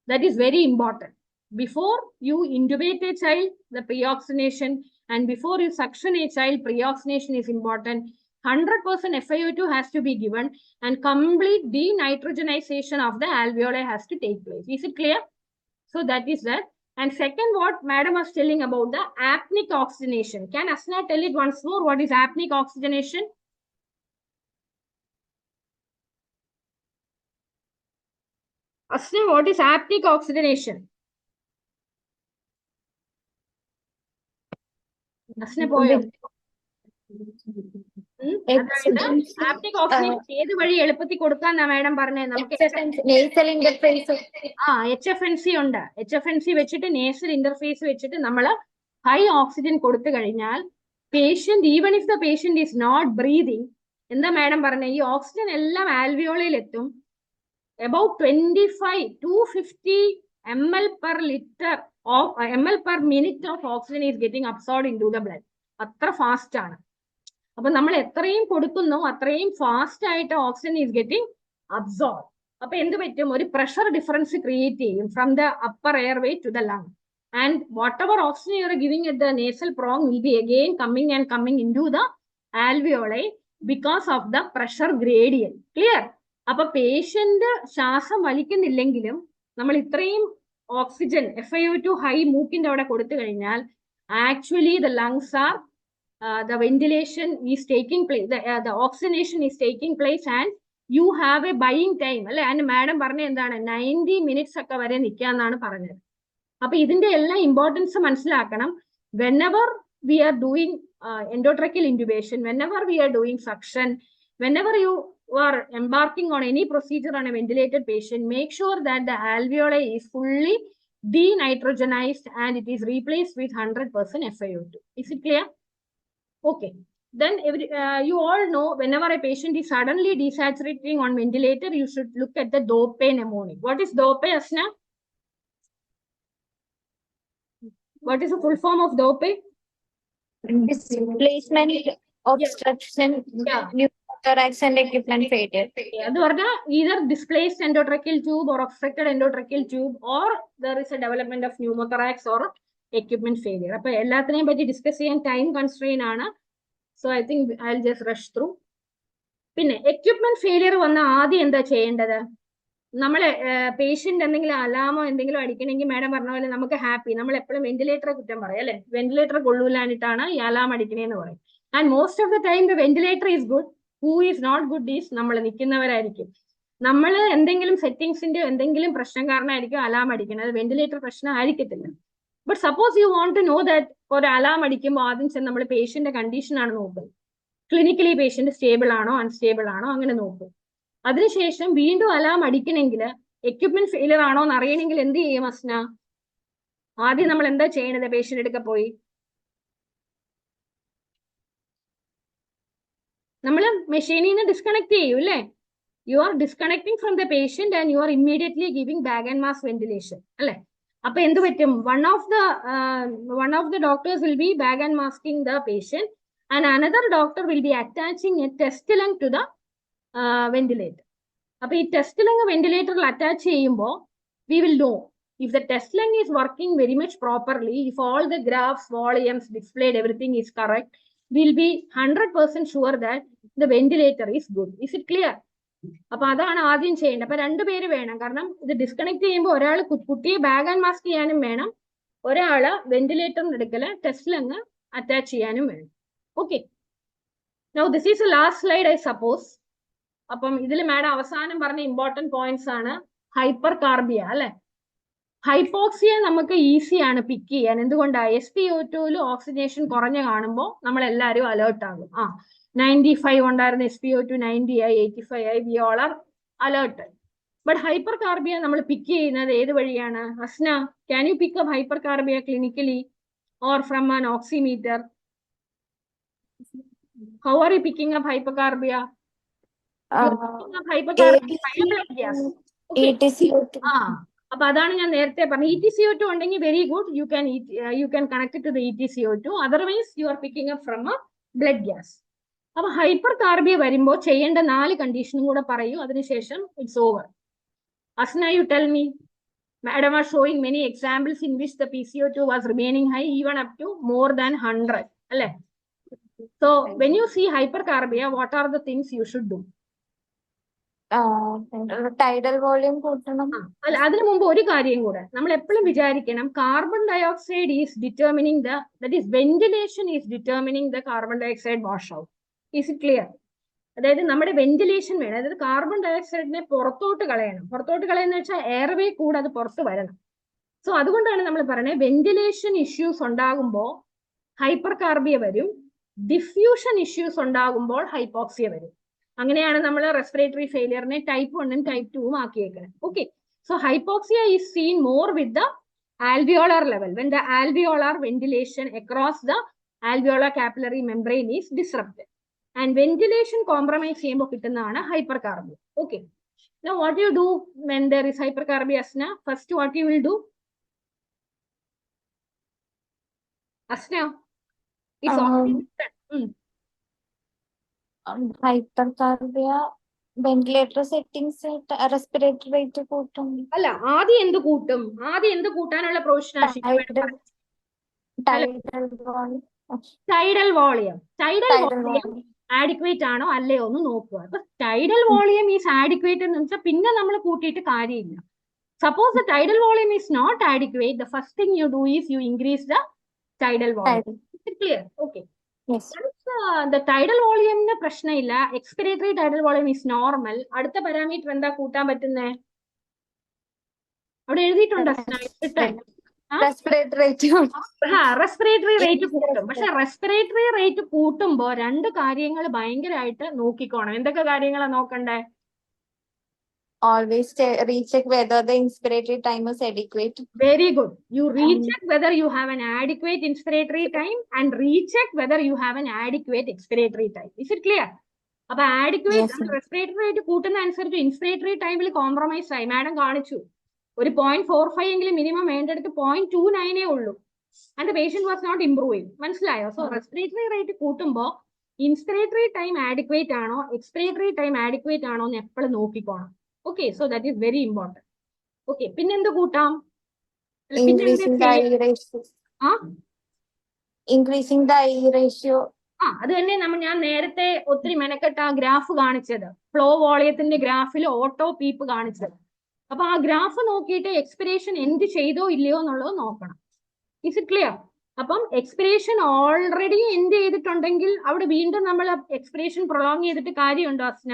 That is very important. Before you intubate a child, the pre-oxygenation, and before you suction a child, pre-oxygenation is important. 100% FiO2 has to be given, and complete denitrogenization of the alveoli has to take place. Is it clear? So that is that. And second, what Madam was telling about the apneic oxygenation. Can Asna tell it once more? What is apneic oxygenation? Asna, what is apneic oxygenation? Asna poyo. Apneic oxygenation Madam nasal interface. HFNC ഉണ്ട്. HFNC വെച്ചിട്ട് nasal interface വെച്ചിട്ട് നമ്മൾ high oxygen കൊടുത്തു കഴിഞ്ഞാൽ patient, even if the patient is not breathing, എന്താ madam പറഞ്ഞ ഈ oxygen എല്ലാം ആൽവിയോളയിൽ എത്തും. About 250 ml per liter of ml per minute of oxygen is getting absorbed into the blood. അത്ര ഫാസ്റ്റ് ആണ്. അപ്പൊ നമ്മൾ എത്രയും കൊടുക്കുന്നു അത്രയും ഫാസ്റ്റ് ആയിട്ട് ഓക്സിജൻ ഈസ് ഗെറ്റിംഗ് അബ്സോർബ്. അപ്പൊ എന്ത് പറ്റും, ഒരു പ്രഷർ ഡിഫറൻസ് ക്രിയേറ്റ് ചെയ്യും from the upper airway to the lung. And whatever oxygen you are giving at the nasal prong will be again coming into the alveoli because of the pressure gradient. Clear? അപ്പൊ patient ശ്വാസം വലിക്കുന്നില്ലെങ്കിലും നമ്മൾ ഇത്രയും oxygen FiO2 high മൂക്കിന്റെ അവിടെ കൊടുത്തു കഴിഞ്ഞാൽ actually the lungs are the ventilation is taking place, the oxygenation is taking place, and you have a buying time. And Madam പറഞ്ഞ എന്താണ് 90 minutes ഒക്കെ വരെ നിൽക്കാന്നാണ് പറഞ്ഞത്. അപ്പൊ ഇതിന്റെ എല്ലാ ഇമ്പോർട്ടൻസ് മനസ്സിലാക്കണം. Whenever we are doing endotracheal intubation, whenever we are doing suction, whenever you are embarking on any procedure on a ventilated patient, make sure that the alveoli is fully denitrogenized and it is replaced with 100% FiO2. Is it clear? Okay. Then you all know whenever a patient is suddenly desaturating on ventilator, you should look at the dope mnemonic. What is dope, Asna? What is the full form of dope? Displacement, obstruction, pneumothorax and equipment failure. Either displaced endotracheal tube or obstructed endotracheal tube, or there is a development of pneumothorax or equipment failure. അപ്പോൾ എല്ലാത്തിനെയും പറ്റി discuss ചെയ്യാൻ time constrain ആണ്. So I think I will just rush through. പിന്നെ equipment failure വന്ന ആദ്യം എന്താ ചെയ്യേണ്ടത്? നമ്മളെ പേഷ്യന്റ് എന്തെങ്കിലും അലാമോ എന്തെങ്കിലും അടിക്കണമെങ്കിൽ മാഡം പറഞ്ഞ പോലെ നമുക്ക് ഹാപ്പി, നമ്മൾ എപ്പോഴും വെന്റിലേറ്ററെ കുറ്റം പറയാം അല്ലെ, വെന്റിലേറ്റർ കൊള്ളൂലാനിട്ടാണ് ഈ അലാം അടിക്കണേന്ന് പറയും. And most of the time the ventilator is good, who is not good is നമ്മൾ നിൽക്കുന്നവരായിരിക്കും. നമ്മൾ എന്തെങ്കിലും സെറ്റിംഗ്സിന്റെ എന്തെങ്കിലും പ്രശ്നം കാരണമായിരിക്കും അലാം അടിക്കുന്നത്, വെന്റിലേറ്റർ പ്രശ്നം ആയിരിക്കത്തില്ല. But suppose you want to know that ഒരു അലാം അടിക്കുമ്പോൾ ആദ്യം ചെന്ന് നമ്മൾ പേഷ്യന്റെ കണ്ടീഷൻ ആണ് നോക്കുന്നത്. ക്ലിനിക്കലി പേഷ്യന്റ് സ്റ്റേബിൾ ആണോ അൺസ്റ്റേബിൾ ആണോ അങ്ങനെ നോക്കും. അതിനുശേഷം വീണ്ടും അലാം അടിക്കണമെങ്കിൽ എക്യുപ്മെന്റ് ഫെയിലിയർ ആണോ എന്ന് അറിയണമെങ്കിൽ എന്ത് ചെയ്യും അസ്ന? ആദ്യം നമ്മൾ എന്താ ചെയ്യണത്? പേഷ്യന്റ് എടുക്ക പോയി നമ്മൾ മെഷീനിൽ നിന്ന് ഡിസ്കണക്ട് ചെയ്യും അല്ലേ? You are disconnecting from the patient and you are immediately giving bag and mask ventilation അല്ലെ? അപ്പൊ എന്ത് പറ്റും? One of the doctors will be bag and masking the patient and another doctor will be attaching a test lung to the ventilator. അപ്പൊ ഈ test lung വെന്റിലേറ്ററിൽ attach ചെയ്യുമ്പോൾ we will know if the test lung is working very much properly, if all the graphs, volumes displayed, everything is correct, we'll be 100% sure that the ventilator is good. Is it clear? അപ്പൊ അതാണ് ആദ്യം ചെയ്യേണ്ടത്. അപ്പൊ രണ്ടുപേര് വേണം, കാരണം ഇത് disconnect ചെയ്യുമ്പോൾ ഒരാൾ കുട്ടിയെ ബാഗ് ആൻഡ് മാസ്ക് ചെയ്യാനും വേണം, ഒരാള് വെന്റിലേറ്ററിന് എടുക്കല് ടെസ്റ്റ് ലങ് അറ്റാച്ച് ചെയ്യാനും വേണം. Okay, now this is last slide I suppose. അപ്പം ഇതിൽ മാഡം അവസാനം പറഞ്ഞ ഇമ്പോർട്ടന്റ് പോയിന്റ്സ് ആണ് ഹൈപ്പർ കാർബിയ അല്ലെ? ഹൈപ്പോക്സിയ നമുക്ക് ഈസിയാണ് പിക്ക് ചെയ്യാൻ. എന്തുകൊണ്ടാണ്? SpO2 ഓക്സിജനേഷൻ കുറഞ്ഞ കാണുമ്പോൾ നമ്മൾ എല്ലാവരും അലേർട്ട് ആകും. 95 ഉണ്ടായിരുന്ന SpO2 90 ആയി, 85 ആയി, we all are alert. But hypercarbia നമ്മൾ പിക്ക് ചെയ്യുന്നത് ഏത് വഴിയാണ്? അസ്ന, can you pick up hypercarbia clinically or from an oximeter? How are you picking up hypercarbia? അപ്പൊ അതാണ് ഞാൻ നേരത്തെ പറഞ്ഞത്. EtCO2 ഉണ്ടെങ്കിൽ very good, you can connect to the EtCO2, otherwise you are picking up from a blood gas. അപ്പൊ hypercarbia വരുമ്പോൾ ചെയ്യേണ്ട 4 കണ്ടീഷനും കൂടെ പറയൂ, അതിനുശേഷം it's over. Asna, you tell me. Madam was showing many examples in which the PCO2 was remaining high even up to more than 100. So when you see hypercarbia, what are the things you should do? Tidal volume കൂട്ടണം. അല്ല, അതിനു മുമ്പ് ഒരു കാര്യം കൂടെ നമ്മൾ എപ്പോഴും വിചാരിക്കണം, carbon dioxide is determining that is ventilation is determining the carbon dioxide wash out. Is it clear? അതായത് നമ്മുടെ വെന്റിലേഷൻ വേണം, അതായത് കാർബൺ ഡയോക്സൈഡിനെ പുറത്തോട്ട് കളയണം. പുറത്തോട്ട് കളയുന്ന വെച്ചാൽ എയർവേ കൂടെ അത് പുറത്ത് വരണം. സോ അതുകൊണ്ടാണ് നമ്മൾ പറയുന്നത് വെന്റിലേഷൻ ഇഷ്യൂസ് ഉണ്ടാകുമ്പോൾ ഹൈപ്പർ കാർബിയ വരും, ഡിഫ്യൂഷൻ ഇഷ്യൂസ് ഉണ്ടാകുമ്പോൾ ഹൈപ്പോക്സിയ വരും. അങ്ങനെയാണ് നമ്മൾ റെസ്പിറേറ്ററി ഫെയിലിയറിനെ ടൈപ്പ് 1 ടൈപ്പ് 2 ആക്കിയേക്കുന്നത്. Okay, so hypoxia is seen more with the alveolar level when the alveolar ventilation across the alveolar capillary membrane is disrupted and ventilation compromise ചെയ്യുമ്പോൾ കിട്ടുന്നതാണ് hypercarbia. Okay, now what you do when there is hypercarbia, Asna? First, what you will do? Asna, it's hypercarbia ventilator settings respiratory rate കൂട്ടും. അല്ല, ആദ്യം എന്ത് കൂട്ടും? ആദ്യം എന്ത് കൂട്ടാനുള്ള പ്രൊവിഷൻ? Tidal volume. ആഡിക്വേറ്റ് ആണോ അല്ലയോ എന്ന് നോക്കുക. അപ്പൊ ടൈഡൽ വോളിയം ഈസ് ആഡിക്വേറ്റ് എന്ന് വെച്ചാൽ പിന്നെ നമ്മൾ കൂട്ടിയിട്ട് കാര്യമില്ല. Suppose the tidal volume is not adequate, the first thing you do is you increase the tidal volume. Clear? Okay, the tidal volume ന് പ്രശ്നമില്ല. Expiratory tidal volume is normal. അടുത്ത parameter എന്താ കൂട്ടാൻ പറ്റുന്നേ? അവിടെ എഴുതിയിട്ടുണ്ടോ? റെസ്പിറേറ്ററി റേറ്റ് കൂട്ടും. പക്ഷെ respiratory rate കൂട്ടുമ്പോ 2 കാര്യങ്ങൾ ഭയങ്കരമായിട്ട് നോക്കിക്കോണം. എന്തൊക്കെ കാര്യങ്ങളാ നോക്കണ്ടേ? Always recheck whether the inspiratory time is adequate. Very good. You recheck whether you have an adequate inspiratory time and recheck whether you have an adequate expiratory time. Is it clear? അപ്പൊ adequate respiratory rate കൂട്ടുന്ന അനുസരിച്ച് inspiratory ടൈമിൽ compromise ആയി. Madam കാണിച്ചു, ഒരു 0.45 എങ്കിലും minimum വേണ്ടടുത്ത് 0.29 ഉള്ളൂ. And patient was not improving. മനസ്സിലായോ? സോ റെസ്പിറേറ്ററി റേറ്റ് കൂട്ടുമ്പോ ഇൻസ്പിറേറ്ററി ടൈം ആഡിക്വേറ്റ് ആണോ എക്സ്പിറേറ്ററി ടൈം ആഡിക്വേറ്റ് ആണോ എന്ന് എപ്പോഴും നോക്കിക്കോണം. Okay, so that is very important. Okay, പിന്നെന്ത് കൂട്ടാം? Increasing the I ratio. അത് തന്നെ ഞാൻ നേരത്തെ ഒത്തിരി മെനക്കെട്ട് ആ ഗ്രാഫ് കാണിച്ചത്, ഫ്ലോ വോളിയത്തിന്റെ ഗ്രാഫിൽ ഓട്ടോ പീപ്പ് കാണിച്ചത്. അപ്പൊ ആ ഗ്രാഫ് നോക്കിയിട്ട് എക്സ്പിറേഷൻ എന്ത് ചെയ്തോ ഇല്ലയോ എന്നുള്ളത് നോക്കണം. Is it clear? അപ്പം എക്സ്പിറേഷൻ ഓൾറെഡി എന്ത് ചെയ്തിട്ടുണ്ടെങ്കിൽ അവിടെ വീണ്ടും നമ്മൾ എക്സ്പിറേഷൻ പ്രൊലോങ് ചെയ്തിട്ട് കാര്യമുണ്ടോ അസ്ന?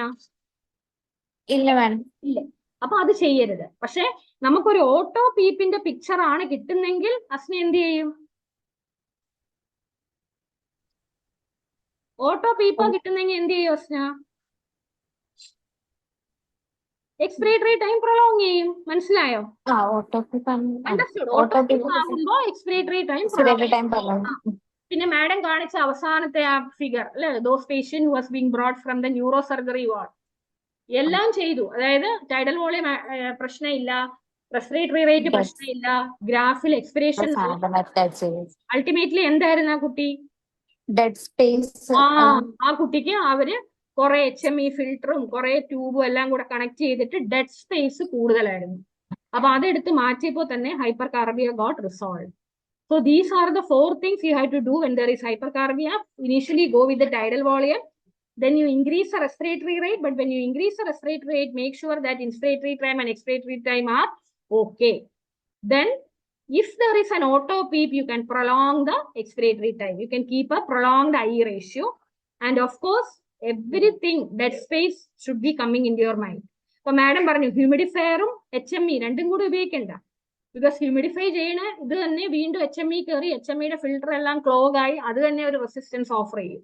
ഇല്ല വേണം. ഇല്ല. അപ്പൊ അത് ചെയ്യരുത്. പക്ഷെ നമുക്കൊരു ഓട്ടോ പീപ്പിന്റെ പിക്ചർ ആണ് കിട്ടുന്നെങ്കിൽ അസ്ന എന്ത് ചെയ്യും? ഓട്ടോ പീപ്പാ കിട്ടുന്നെങ്കിൽ എന്ത് ചെയ്യും അസ്ന? എക്സ്പിറേറ്ററി ടൈം പ്രൊലോങ് ചെയ്യും. മനസ്സിലായോ? Autopilot. അണ്ടർസ്റ്റുഡ്? Autopilot. ഓട്ടോപീക്ക് ആകുമ്പോ എക്സ്പിറേറ്ററി ടൈം Expiratory time പറഞ്ഞോ. പിന്നെ മാഡം കാണിച്ച അവസാനത്തെ ആ ഫിഗർ അല്ലെ, those patient was being brought from the neuro surgery ward, എല്ലാം ചെയ്തു. അതായത് ടൈഡൽ വോളിയം പ്രശ്നമില്ല, റെസ്പിറേറ്ററി റേറ്റ് പ്രശ്നമില്ല, ഗ്രാഫിൽ എക്സ്പിറേഷൻ. അൾട്ടിമേറ്റ്ലി എന്തായിരുന്നു ആ കുട്ടി? Dead space. ആ കുട്ടിക്ക് അവര് കുറെ HME ഫിൽറ്ററും കുറെ ട്യൂബും എല്ലാം കൂടെ കണക്ട് ചെയ്തിട്ട് ഡെഡ് സ്പേസ് കൂടുതലായിരുന്നു. അപ്പൊ അതെടുത്ത് മാറ്റിയപ്പോ തന്നെ hypercarbia got resolve. So these are the 4 things you have to do when there is hypercarbia. Initially go with the tidal volume, then you increase the respiratory rate, but when you increase the respiratory rate, make sure that inspiratory time and expiratory time are okay. Then if there is an auto PEEP, you can prolong the expiratory time. You can keep a prolonged I ratio, and of course everything, dead space should be coming into your mind. So madam പറഞ്ഞു ഹ്യൂമിഡിഫയറും HME രണ്ടും കൂടി ഉപയോഗിക്കണ്ട. Because humidify ചെയ്യണ ഇത് തന്നെ വീണ്ടും HME കയറി HMEയുടെ filter എല്ലാം clog ആയി അത് തന്നെ ഒരു റെസിസ്റ്റൻസ് ഓഫർ ചെയ്യും.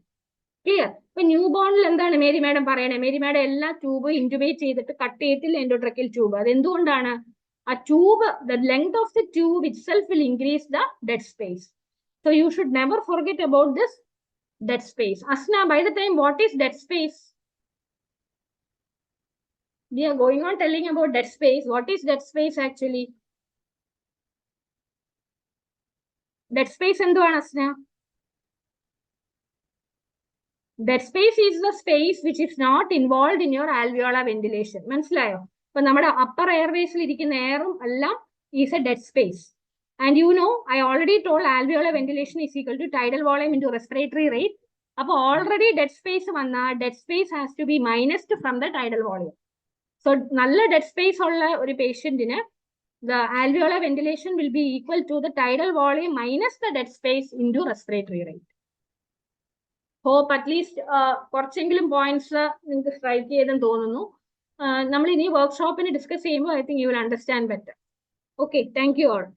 ക്ലിയർ? ഇപ്പൊ ന്യൂ ബോണിൽ എന്താണ് മേരി മാഡം പറയണേ? മേരി മാഡം എല്ലാ ട്യൂബ് ഇൻറ്റുബേറ്റ് ചെയ്തിട്ട് കട്ട് ചെയ്തിട്ടില്ല എൻഡോട്രക്കിൽ ട്യൂബ്. അതെന്തുകൊണ്ടാണ്? ആ tube, the length of the tube itself will increase the dead space. So you should never forget about this dead space. Asna, by the time, what is dead space? We are going on telling about dead space. What is dead space actually? Dead space എന്തുവാണ് Asna? Dead space is the space which is not involved in your alveolar ventilation. മനസ്സിലായോ? ഇപ്പൊ നമ്മുടെ upper എയർവേസിൽ ഇരിക്കുന്ന എയറും എല്ലാം is a dead space. And you know, I already told alveolar ventilation is equal to tidal volume into respiratory rate. അപ്പോൾ already dead space വന്ന dead space has to be minused from the tidal volume. So നല്ല dead space ഉള്ള ഒരു പേഷ്യന്റിന് the alveolar ventilation will be equal to the tidal volume minus the dead space into respiratory rate. Hope at least കുറച്ചെങ്കിലും points നിങ്ങൾക്ക് strike ചെയ്തെന്ന് തോന്നുന്നു. നമ്മൾ ഇനി വർക്ക്ഷോപ്പിന് discuss ചെയ്യുമ്പോൾ I think you will understand better. Okay, thank you all.